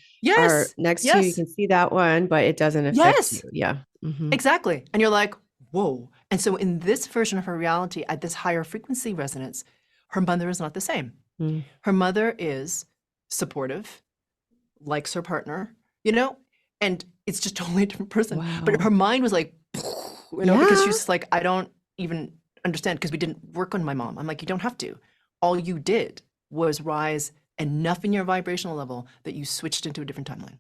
next to you. You can see that one, but it doesn't affect you. Yeah. Exactly. And you're like, whoa. And so in this version of her reality, at this higher frequency resonance, her mother is not the same. Her mother is supportive, likes her partner, and it's just totally a different person. But Wow. her mind was like, because she was just like, I don't even understand, because we didn't work on my mom. I'm like, you don't have to. All you did was rise enough in your vibrational level that you switched into a different timeline.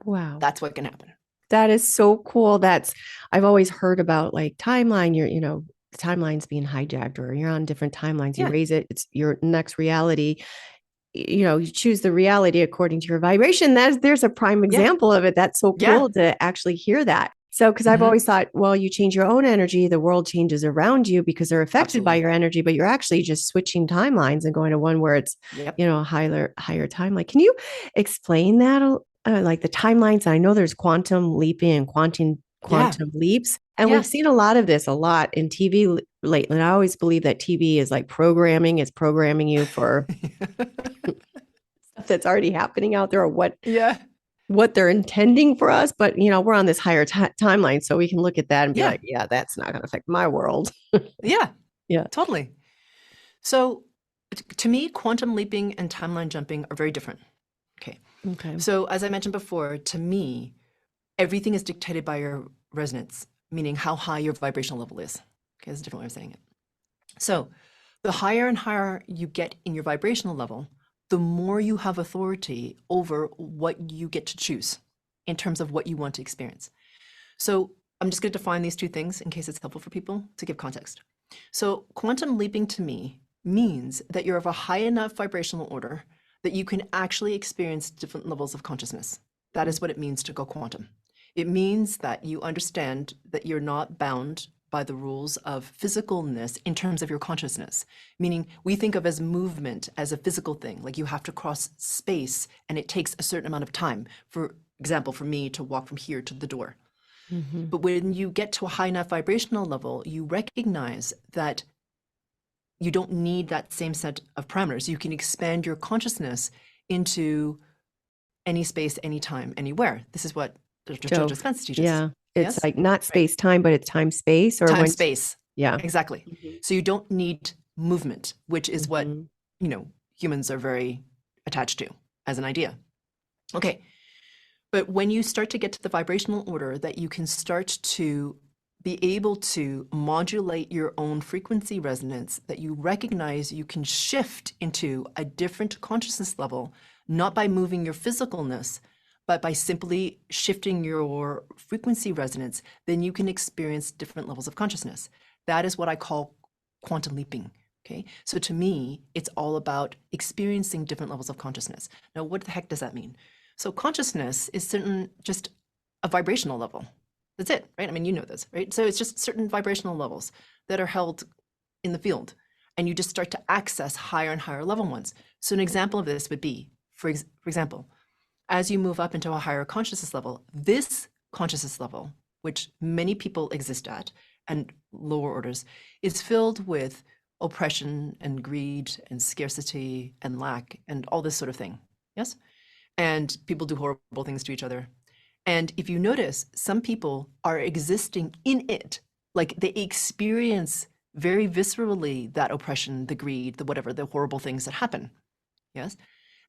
Wow. That's what can happen. That is so cool. I've always heard about like timeline, timelines being hijacked, or you're on different timelines. You Yeah. raise it, it's your next reality. You choose the reality according to your vibration. There's a prime Yeah. example of it. That's so Yeah. cool to actually hear that. So, because I've always thought, well, you change your own energy, the world changes around you because they're affected by Absolutely. your energy, but you're actually just switching timelines and going to one where it's, Yep. a higher timeline. Can you explain that? Like the timelines? I know there's quantum leaping and quantum Yeah. leaps. And Yeah. we've seen a lot of this a lot in TV lately. And I always believe that TV is like programming. It's programming you for stuff that's already happening out there, or Yeah. what they're intending for us. But we're on this higher timeline, so we can look at that and be Yeah. like, yeah, that's not going to affect my world. Yeah. Yeah. Totally. So to me, quantum leaping and timeline jumping are very different. Okay. Okay. So as I mentioned before, to me, everything is dictated by your resonance, meaning how high your vibrational level is. Okay, that's a different way of saying it. So the higher and higher you get in your vibrational level, the more you have authority over what you get to choose in terms of what you want to experience. So I'm just going to define these two things in case it's helpful for people to give context. So quantum leaping to me means that you're of a high enough vibrational order that you can actually experience different levels of consciousness. That is what it means to go quantum. It means that you understand that you're not bound by the rules of physicalness in terms of your consciousness, meaning we think of as movement as a physical thing, like you have to cross space and it takes a certain amount of time. For example, for me to walk from here to the door. Mm-hmm. But when you get to a high enough vibrational level, you recognize that you don't need that same set of parameters. You can expand your consciousness into any space, anytime, anywhere. This is what Joe Dispenza teaches. Yeah. It's Yes? like not space time, but it's time space, or Time, space. Yeah. Exactly. Mhm. So you don't need movement, which is what, Mhm. humans are very attached to as an idea. Okay. But when you start to get to the vibrational order that you can start to be able to modulate your own frequency resonance, that you recognize you can shift into a different consciousness level, not by moving your physicalness, but by simply shifting your frequency resonance, then you can experience different levels of consciousness. That is what I call quantum leaping. Okay. So to me, it's all about experiencing different levels of consciousness. Now, what the heck does that mean? So consciousness is just a vibrational level. That's it, right? I mean, you know this, right? So it's just certain vibrational levels that are held in the field, and you just start to access higher and higher level ones. So an example of this would be, for example, as you move up into a higher consciousness level, this consciousness level, which many people exist at, and lower orders, is filled with oppression and greed and scarcity and lack and all this sort of thing. Yes? And people do horrible things to each other. And if you notice, some people are existing in it, like they experience very viscerally that oppression, the greed, the whatever, the horrible things that happen. Yes.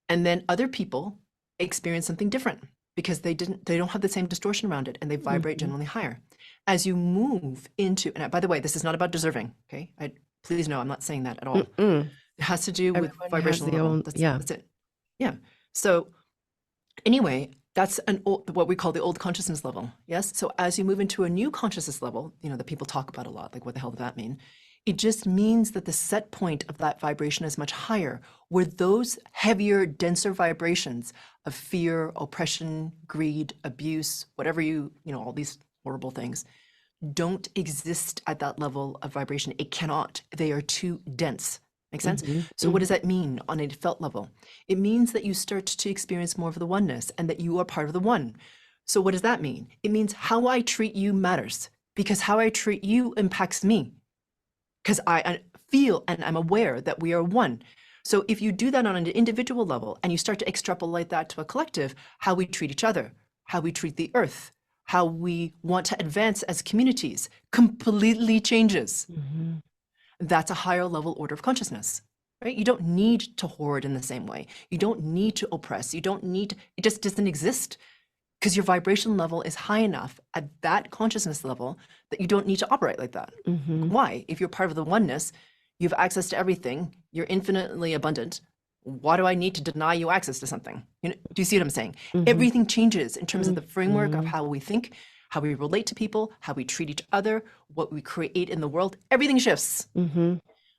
And then other people experience something different because they don't have the same distortion around it, and they vibrate Mhm. generally higher. As you move into, and by the way, this is not about deserving. Okay. Please know, I'm not saying that at all. Mm-mm. It has to do with Everyone has vibrational the level. own, yeah. That's it. Yeah. So anyway, that's what we call the old consciousness level. Yes. So as you move into a new consciousness level, that people talk about a lot, like what the hell does that mean? It just means that the set point of that vibration is much higher, where those heavier, denser vibrations of fear, oppression, greed, abuse, whatever all these horrible things don't exist at that level of vibration. It cannot. They are too dense. Make sense? Mhm. So what does that mean on a felt level? It means that you start to experience more of the oneness and that you are part of the one. So what does that mean? It means how I treat you matters, because how I treat you impacts me, because I feel and I'm aware that we are one. So if you do that on an individual level and you start to extrapolate that to a collective, how we treat each other, how we treat the earth, how we want to advance as communities completely changes. Mhm. That's a higher level order of consciousness, right? You don't need to hoard in the same way. You don't need to oppress. You don't need, it just doesn't exist, because your vibration level is high enough at that consciousness level that you don't need to operate like that. Why? If you're part of the oneness, you have access to everything, you're infinitely abundant. Why do I need to deny you access to something? Do you see what I'm saying? Everything changes in terms of the framework of how we think, how we relate to people, how we treat each other, what we create in the world. Everything shifts.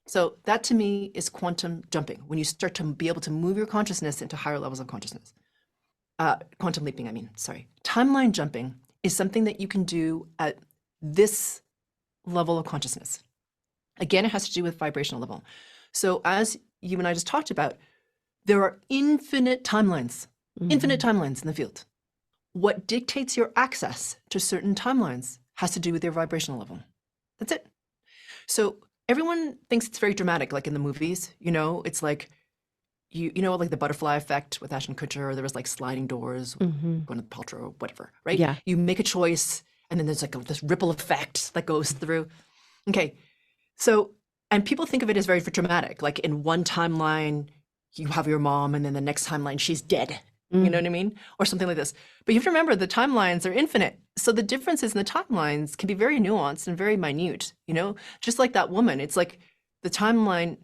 So that to me is quantum jumping, when you start to be able to move your consciousness into higher levels of consciousness. Quantum leaping, sorry. Timeline jumping is something that you can do at this level of consciousness. Again, it has to do with vibrational level. So as you and I just talked about, there are infinite timelines in the field. What dictates your access to certain timelines has to do with your vibrational level. That's it. So everyone thinks it's very dramatic, like in the movies, it's like, you know, like the butterfly effect with Ashton Kutcher, or there was like sliding doors, going to the Paltrow or whatever, right? Yeah. You make a choice and then there's like this ripple effect that goes through. Okay. So, and people think of it as very dramatic, like in one timeline, you have your mom and then the next timeline, she's dead. You know what I mean? Or something like this. But you have to remember the timelines are infinite. So the differences in the timelines can be very nuanced and very minute, just like that woman. It's like the timeline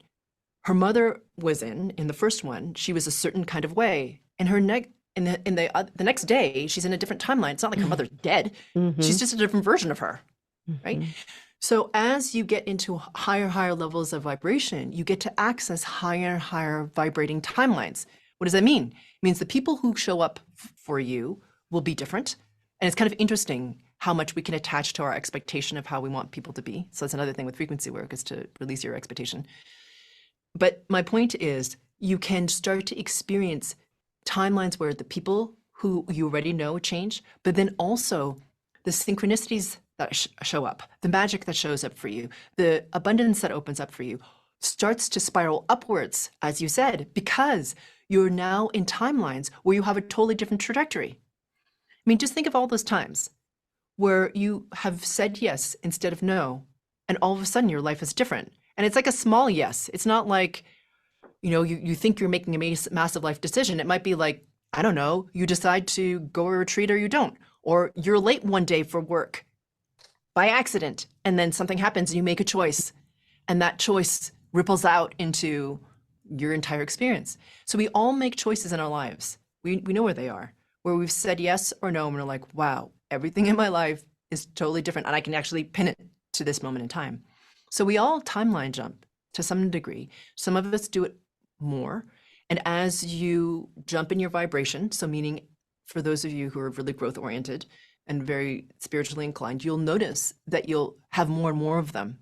her mother was in the first one, she was a certain kind of way. And the next day, she's in a different timeline. It's not like her mother's dead. She's just a different version of her, right? So as you get into higher levels of vibration, you get to access higher vibrating timelines. What does that mean? It means the people who show up for you will be different. And it's kind of interesting how much we can attach to our expectation of how we want people to be. So that's another thing with frequency work, is to release your expectation. But my point is, you can start to experience timelines where the people who you already know change, but then also the synchronicities that show up, the magic that shows up for you, the abundance that opens up for you, starts to spiral upwards, as you said, because you're now in timelines where you have a totally different trajectory. Just think of all those times where you have said yes instead of no, and all of a sudden your life is different. And it's like a small yes. It's not like, you think you're making a massive life decision. It might be like, I don't know, you decide to go a retreat or you don't, or you're late one day for work by accident, and then something happens and you make a choice, and that choice ripples out into your entire experience. So we all make choices in our lives. We know where they are, where we've said yes or no, and we're like, wow, everything in my life is totally different, and I can actually pin it to this moment in time. So we all timeline jump to some degree. Some of us do it more. And as you jump in your vibration, so meaning for those of you who are really growth oriented and very spiritually inclined, you'll notice that you'll have more and more of them,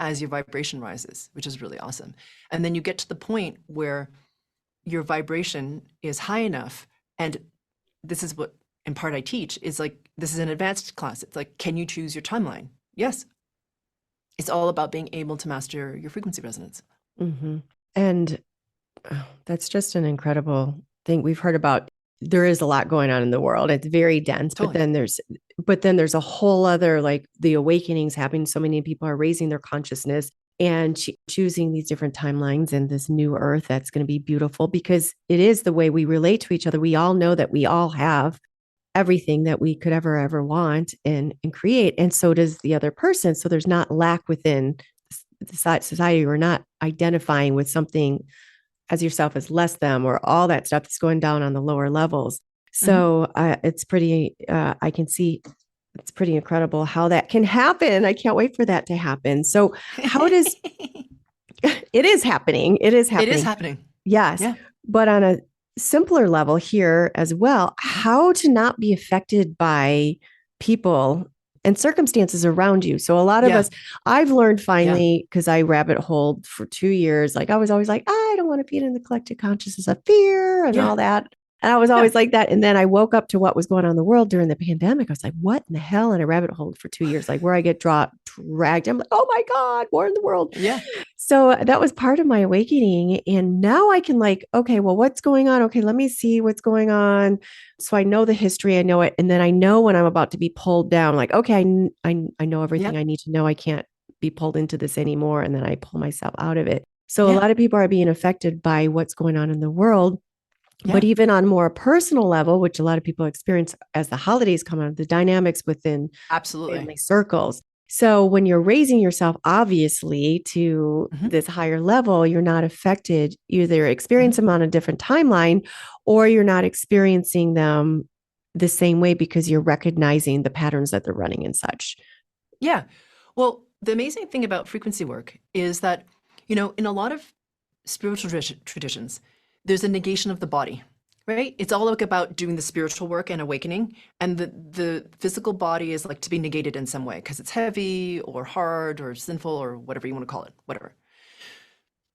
as your vibration rises, which is really awesome. And then you get to the point where your vibration is high enough. And this is what in part I teach, is like, this is an advanced class. It's like, can you choose your timeline? Yes. It's all about being able to master your frequency resonance. And that's just an incredible thing. We've heard about, there is a lot going on in the world. It's very dense, totally. but then there's a whole other, like, the awakenings happening. So many people are raising their consciousness and choosing these different timelines and this new earth that's going to be beautiful, because it is the way we relate to each other. We all know that we all have everything that we could ever want and create. And so does the other person. So there's not lack within the society. We're not identifying with something as yourself as less than, or all that stuff that's going down on the lower levels. So it's pretty, I can see it's pretty incredible how that can happen. I can't wait for that to happen. So how does, it is happening. It is happening. Yes. Yeah. But on a simpler level here as well, how to not be affected by people and circumstances around you. So a lot of us, I've learned finally, because I rabbit holed for 2 years, like I was always like, I don't want to be in the collective consciousness of fear and all that. And I was always like that. And then I woke up to what was going on in the world during the pandemic. I was like, what in the hell? And I rabbit holed for 2 years, like where I get dragged. I'm like, oh my God, war in the world. Yeah. So that was part of my awakening. And now I can like, okay, well, what's going on? Okay, let me see what's going on. So I know the history, I know it. And then I know when I'm about to be pulled down, like, okay, I know everything I need to know. I can't be pulled into this anymore. And then I pull myself out of it. So a lot of people are being affected by what's going on in the world. But Yeah. even on more personal level, which a lot of people experience as the holidays come on, the dynamics within Absolutely. family circles. So when you're raising yourself, obviously, to Hmm. this higher level, you're not affected. You either experience Hmm. them on a different timeline or you're not experiencing them the same way because you're recognizing the patterns that they're running and such. Yeah. Well, the amazing thing about frequency work is that, in a lot of spiritual traditions, there's a negation of the body, right? It's all like about doing the spiritual work and awakening, and the physical body is like to be negated in some way because it's heavy or hard or sinful or whatever you want to call it, whatever.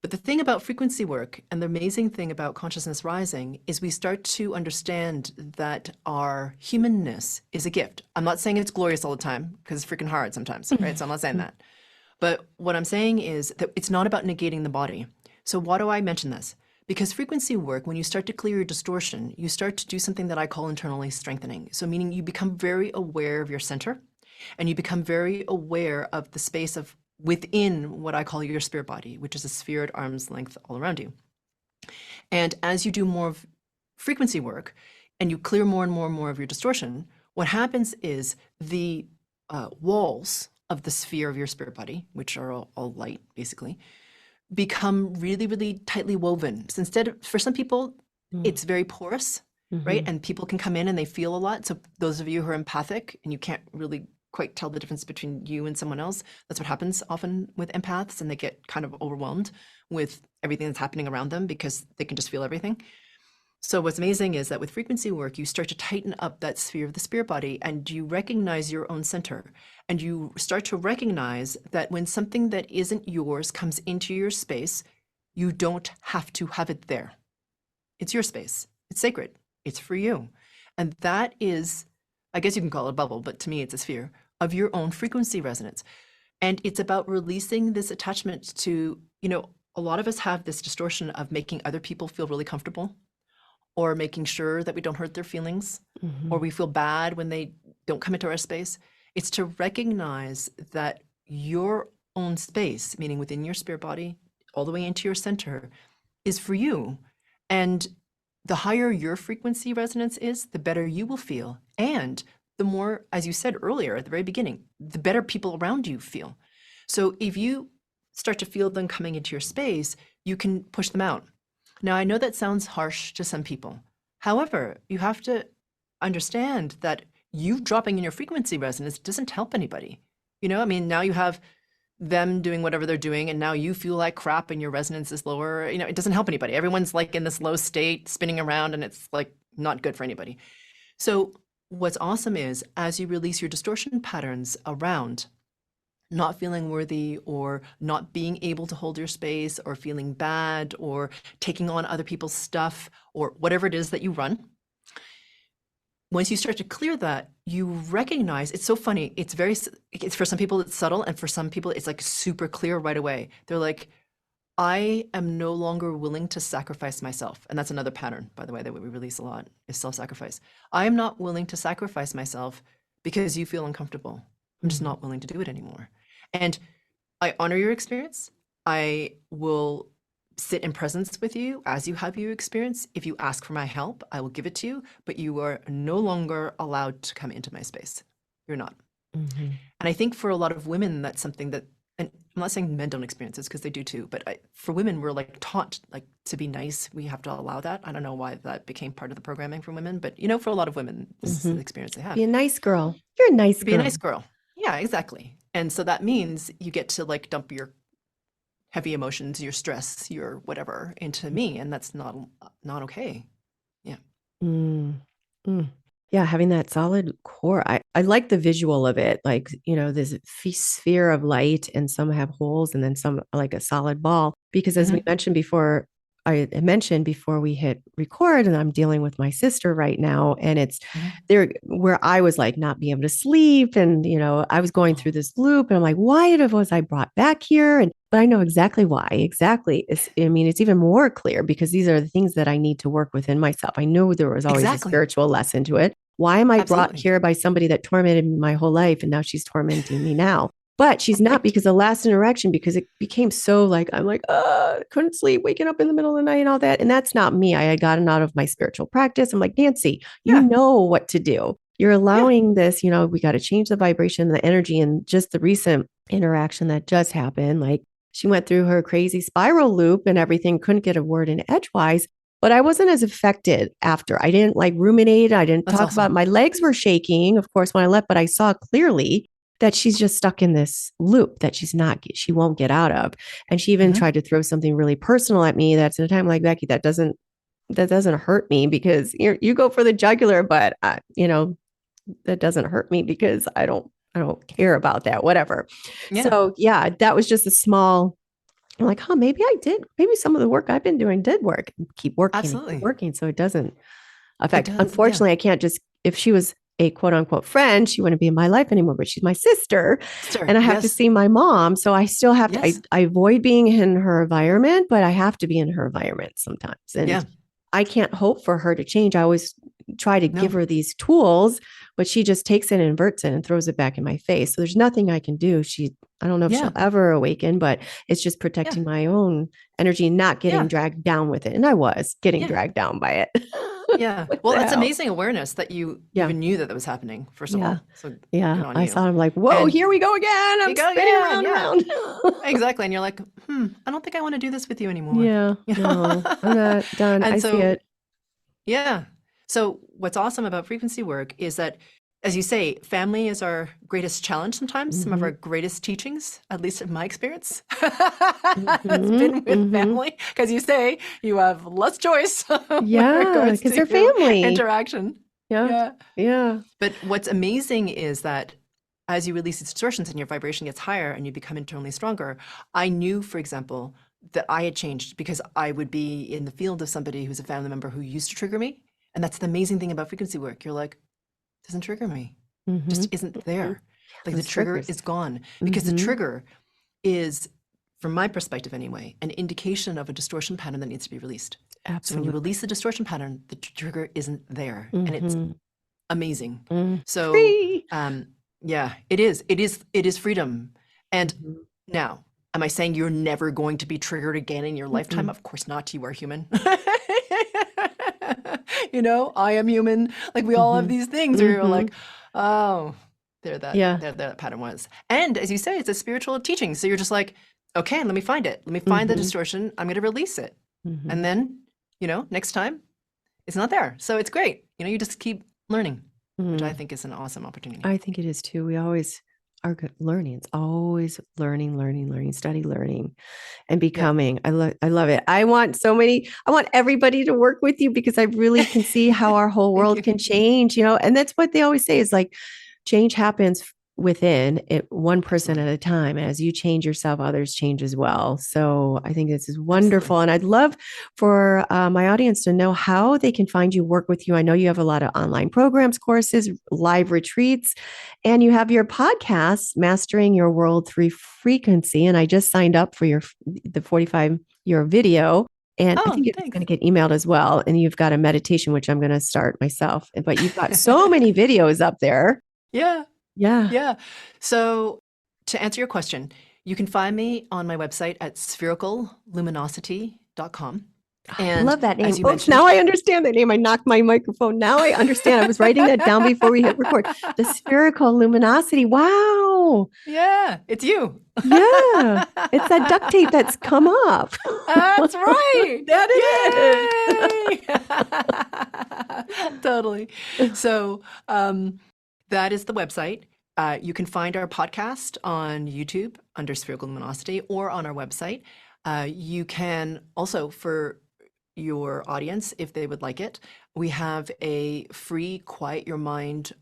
But the thing about frequency work and the amazing thing about consciousness rising is we start to understand that our humanness is a gift. I'm not saying it's glorious all the time because it's freaking hard sometimes, right? So I'm not saying that. But what I'm saying is that it's not about negating the body. So why do I mention this? Because frequency work, when you start to clear your distortion, you start to do something that I call internally strengthening. So meaning you become very aware of your center and you become very aware of the space of within what I call your spirit body, which is a sphere at arm's length all around you. And as you do more of frequency work and you clear more and more and more of your distortion, what happens is the walls of the sphere of your spirit body, which are all light basically, become really, really tightly woven. So instead of, for some people, it's very porous, right? And people can come in and they feel a lot. So those of you who are empathic and you can't really quite tell the difference between you and someone else, that's what happens often with empaths, and they get kind of overwhelmed with everything that's happening around them because they can just feel everything. So what's amazing is that with frequency work, you start to tighten up that sphere of the spirit body and you recognize your own center. And you start to recognize that when something that isn't yours comes into your space, you don't have to have it there. It's your space. It's sacred. It's for you. And that is, I guess you can call it a bubble, but to me, it's a sphere of your own frequency resonance. And it's about releasing this attachment to, a lot of us have this distortion of making other people feel really comfortable or making sure that we don't hurt their feelings, or we feel bad when they don't come into our space. It's to recognize that your own space, meaning within your spirit body, all the way into your center, is for you. And the higher your frequency resonance is, the better you will feel. And the more, as you said earlier at the very beginning, the better people around you feel. So if you start to feel them coming into your space, you can push them out. Now, I know that sounds harsh to some people. However, you have to understand that you dropping in your frequency resonance doesn't help anybody. I mean, now you have them doing whatever they're doing, and now you feel like crap and your resonance is lower. It doesn't help anybody. Everyone's like in this low state, spinning around, and it's like not good for anybody. So, what's awesome is as you release your distortion patterns around not feeling worthy or not being able to hold your space or feeling bad or taking on other people's stuff or whatever it is that you run. Once you start to clear that, you recognize, it's so funny. It's for some people it's subtle, and for some people it's like super clear right away. They're like, I am no longer willing to sacrifice myself. And that's another pattern, by the way, that we release a lot is self-sacrifice. I am not willing to sacrifice myself because you feel uncomfortable. I'm just not willing to do it anymore. And I honor your experience. I will sit in presence with you as you have your experience. If you ask for my help, I will give it to you, but you are no longer allowed to come into my space. You're not. And I think for a lot of women, that's something that, and I'm not saying men don't experience this because they do too, but for women, we're like taught like to be nice. We have to allow that. I don't know why that became part of the programming for women, but for a lot of women, this is the experience they have. Be a nice girl. You're a nice Be a girl. nice girl. Yeah, exactly. And so that means you get to like dump your heavy emotions, your stress, your whatever into me, and that's not okay. Yeah. Mm. Mm. Yeah, having that solid core. I like the visual of it, like, this sphere of light, and some have holes and then some are like a solid ball. Because as we mentioned before, I mentioned before we hit record, and I'm dealing with my sister right now, and it's there where I was like not being able to sleep, and I was going through this loop, and I'm like, why was I brought back here? But I know exactly why. Exactly. I mean, it's even more clear because these are the things that I need to work within myself. I know there was always a spiritual lesson to it. Why am I brought here by somebody that tormented me my whole life, and now she's tormenting me now? But she's not, Right. because the last interaction, because it became so like, I'm like, couldn't sleep, waking up in the middle of the night and all that. And that's not me. I had gotten out of my spiritual practice. I'm like, Nancy, you Yeah. know what to do. You're Yeah. allowing this, we got to change the vibration, the energy. And just the recent interaction that just happened, like she went through her crazy spiral loop and everything, couldn't get a word in edgewise. But I wasn't as affected after. I didn't like ruminate. I didn't That's talk about awesome. my legs were shaking, of course, when I left, but I saw clearly that she's just stuck in this loop that she won't get out of. And she even tried to throw something really personal at me. That's at a time like, Becky, that doesn't hurt me, because you go for the jugular, but that doesn't hurt me because I don't care about that, whatever. Yeah. So yeah, that was just a small, I'm like, maybe I did. Maybe some of the work I've been doing did work. Keep working and keep Absolutely. working. So it doesn't It affect. does. Yeah. Unfortunately, I can't just, if she was a quote unquote friend, she wouldn't be in my life anymore, but she's my sister Sure. and I have to Yes. see my mom. So I still have to, Yes. I avoid being in her environment, but I have to be in her environment sometimes. And Yeah. I can't hope for her to change. I always try to give No. her these tools, but she just takes it and inverts it and throws it back in my face. So there's nothing I can do. I don't know if Yeah. she'll ever awaken, but it's just protecting Yeah. my own energy, not getting Yeah. dragged down with it. And I was getting Yeah. dragged down by it. Yeah. What Well, the it's hell? amazing awareness that you Yeah. even knew that was happening, first of Yeah. all. So good Yeah. on I you. saw him like, whoa, And here we go again. you I'm go spinning again. round and Yeah. round. Exactly. And you're like, I don't think I want to do this with you anymore. Yeah. No, I'm not done. And I see so, it. yeah. So what's awesome about frequency work is that, as you say, family is our greatest challenge sometimes, some of our greatest teachings, at least in my experience, has been with family. Because you say you have less choice when it Yeah. goes Because they're to family. interaction. Yeah. Yeah. Yeah. But what's amazing is that as you release these distortions and your vibration gets higher and you become internally stronger, I knew, for example, that I had changed because I would be in the field of somebody who's a family member who used to trigger me. And that's the amazing thing about frequency work. You're like, doesn't trigger me, just isn't there. Like the Those trigger triggers. is gone because the trigger is, from my perspective anyway, an indication of a distortion pattern that needs to be released. So when Absolutely. you release the distortion pattern, the trigger isn't there, and it's amazing. So, Free. yeah, it is freedom. And now, am I saying you're never going to be triggered again in your lifetime? Of course not. You are human. I am human. Like we all have these things where you're like, oh, there Yeah. that pattern was. And as you say, it's a spiritual teaching. So you're just like, okay, let me find it. Let me find the distortion. I'm going to release it. And then, next time it's not there. So it's great. You just keep learning, which I think is an awesome opportunity. I think it is too. We always are good learning. It's always learning, study, learning, and becoming. I love it. I want everybody to work with you because I really can see how our whole Thank world you. can change, and that's what they always say is like change happens within it, one person at a time. As you change yourself, others change as well. So I think this is wonderful. And I'd love for my audience to know how they can find you, work with you. I know you have a lot of online programs, courses, live retreats, and you have your podcast, Mastering Your World Through Frequency. And I just signed up for the 45-year video. And I think it's Thanks. going to get emailed as well. And you've got a meditation, which I'm going to start myself. But you've got so many videos up there. Yeah. Yeah. Yeah. So to answer your question, you can find me on my website at sphericalluminosity.com. I love that name. As you Oops, mentioned, now I understand that name. I knocked my microphone. Now I understand. I was writing that down before we hit record. The spherical luminosity. Wow. yeah, it's you. Yeah. It's that duct tape that's come up. That's right. That is. Totally. So that is the website. You can find our podcast on YouTube under Spherical Luminosity or on our website. You can also, for your audience, if they would like it, we have a free Quiet Your Mind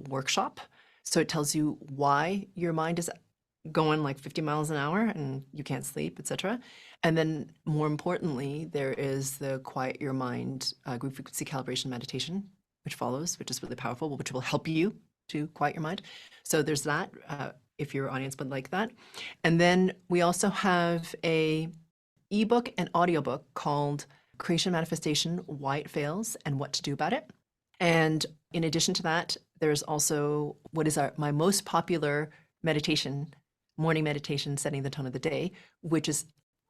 workshop. So it tells you why your mind is going like 50 miles an hour and you can't sleep, etc. And then more importantly, there is the Quiet Your Mind group frequency calibration meditation, which follows, which is really powerful, which will help you to quiet your mind. So there's that, if your audience would like that. And then we also have a ebook and audiobook called Creation Manifestation, Why It Fails and What to Do About It. And in addition to that, there's also what is my most popular meditation, morning meditation, setting the tone of the day, which is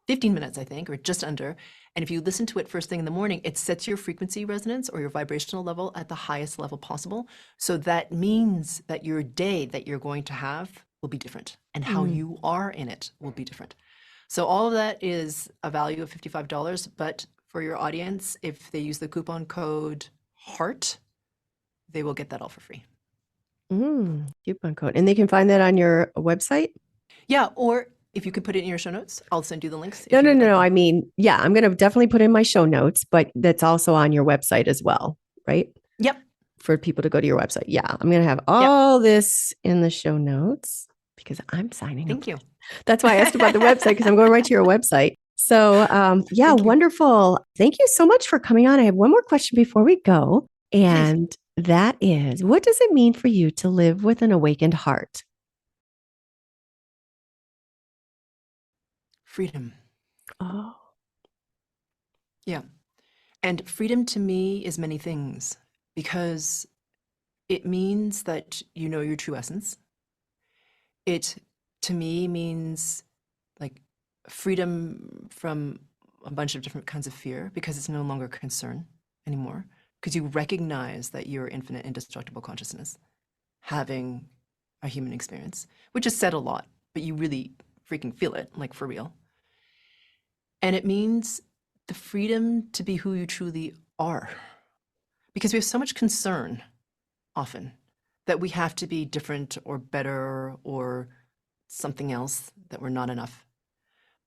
15 minutes, I think, or just under. And if you listen to it first thing in the morning, it sets your frequency resonance or your vibrational level at the highest level possible. So that means that your day that you're going to have will be different, and how you are in it will be different. So all of that is a value of $55, but for your audience, if they use the coupon code HEART, they will get that all for free. Coupon code. And they can find that on your website? Yeah, or if you could put it in your show notes, I'll send you the links. No. I mean, yeah, I'm going to definitely put in my show notes, but that's also on your website as well, right? Yep. For people to go to your website. Yeah, I'm going to have all this in the show notes because I'm signing up. Thank you. That's why I asked about the website, because I'm going right to your website. So yeah, wonderful. Thank you so much for coming on. I have one more question before we go. And that is, what does it mean for you to live with an awakened heart? Freedom. Oh. Yeah. And freedom to me is many things, because it means that you know your true essence. It, to me, means like freedom from a bunch of different kinds of fear, because it's no longer concern anymore, because you recognize that you're infinite, indestructible consciousness having a human experience, which is said a lot, but you really freaking feel it, like for real. And it means the freedom to be who you truly are, because we have so much concern often that we have to be different or better or something else, that we're not enough.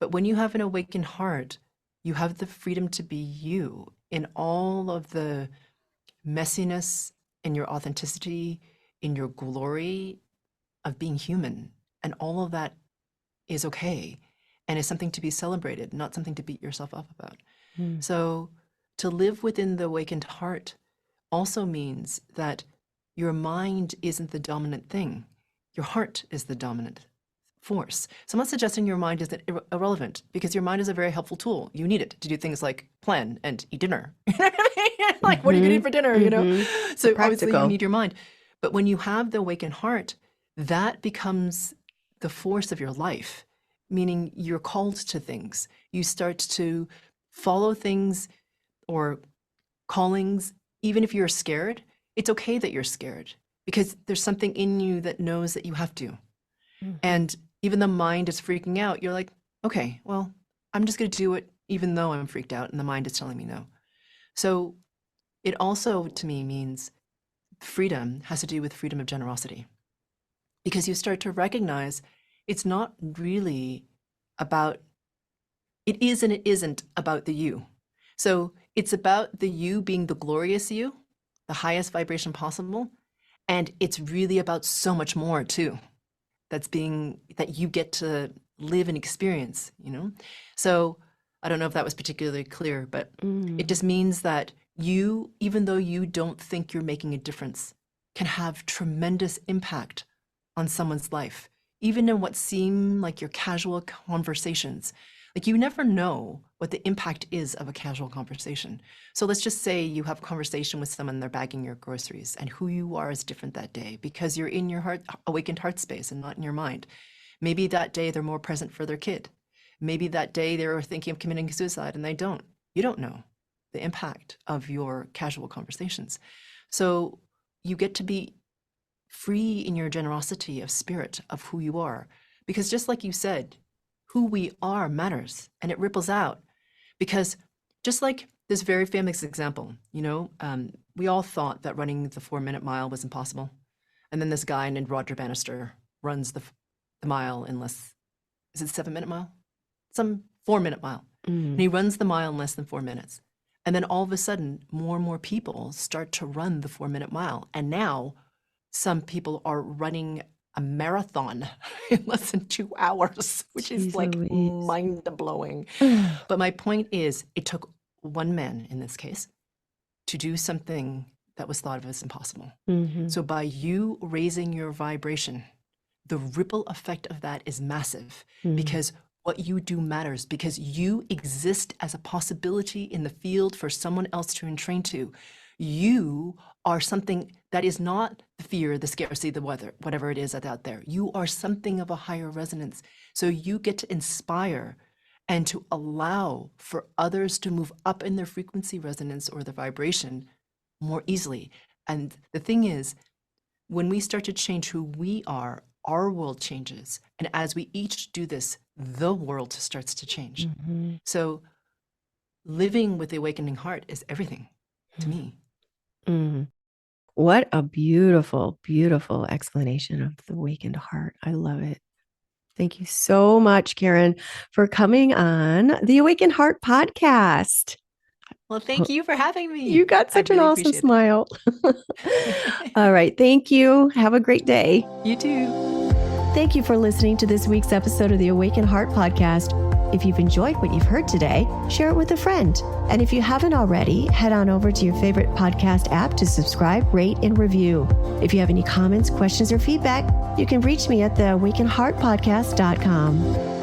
But when you have an awakened heart, you have the freedom to be you in all of the messiness, in your authenticity, in your glory of being human. And all of that is okay, and is something to be celebrated, not something to beat yourself up about. So to live within the awakened heart also means that your mind isn't the dominant thing. Your heart is the dominant force. So I'm not suggesting your mind isn't irrelevant, because your mind is a very helpful tool. You need it to do things like plan and eat dinner. Like, what are you going to eat for dinner? You know? So obviously you need your mind. But when you have the awakened heart, that becomes the force of your life, meaning you're called to things. You start to follow things or callings, even if you're scared. It's okay that you're scared, because there's something in you that knows that you have to. And even the mind is freaking out, you're like, okay, well, I'm just going to do it even though I'm freaked out and the mind is telling me no. So it also, to me, means freedom has to do with freedom of generosity, because you start to recognize it's not really about, it is and it isn't about the you. So it's about the you being the glorious you, the highest vibration possible. And it's really about so much more too, that you get to live and experience, you know? So I don't know if that was particularly clear, but it just means that you, even though you don't think you're making a difference, can have tremendous impact on someone's life, even in what seem like your casual conversations. Like, you never know what the impact is of a casual conversation. So let's just say you have a conversation with someone, they're bagging your groceries, and who you are is different that day because you're in your heart, awakened heart space, and not in your mind. Maybe that day they're more present for their kid. Maybe that day they were thinking of committing suicide and they don't. You don't know the impact of your casual conversations. So you get to be free in your generosity of spirit of who you are. Because just like you said, who we are matters, and it ripples out. Because just like this very famous example, you know, we all thought that running the 4-minute mile was impossible. And then this guy named Roger Bannister runs the mile in less, is it 7-minute mile? Some 4-minute mile. And he runs the mile in less than 4 minutes. And then all of a sudden, more and more people start to run the 4-minute mile. And now some people are running a marathon in less than 2 hours, which is like mind-blowing. But my point is, it took one man in this case to do something that was thought of as impossible. So by you raising your vibration, the ripple effect of that is massive, because what you do matters, because you exist as a possibility in the field for someone else to entrain to. You are something That is not the fear, the scarcity, the weather, whatever it is that's out there. You are something of a higher resonance. So you get to inspire and to allow for others to move up in their frequency resonance or the vibration more easily. And the thing is, when we start to change who we are, our world changes. And as we each do this, the world starts to change. Mm-hmm. So living with the awakening heart is everything to me. Mm-hmm. What a beautiful, beautiful explanation of the awakened heart. I love it. Thank you so much, Karen, for coming on the Awakened Heart podcast. Well, thank you for having me. You got such an awesome smile. All right. Thank you. Have a great day. You too. Thank you for listening to this week's episode of the Awakened Heart podcast. If you've enjoyed what you've heard today, share it with a friend. And if you haven't already, head on over to your favorite podcast app to subscribe, rate, and review. If you have any comments, questions, or feedback, you can reach me at theawakenedheartpodcast.com.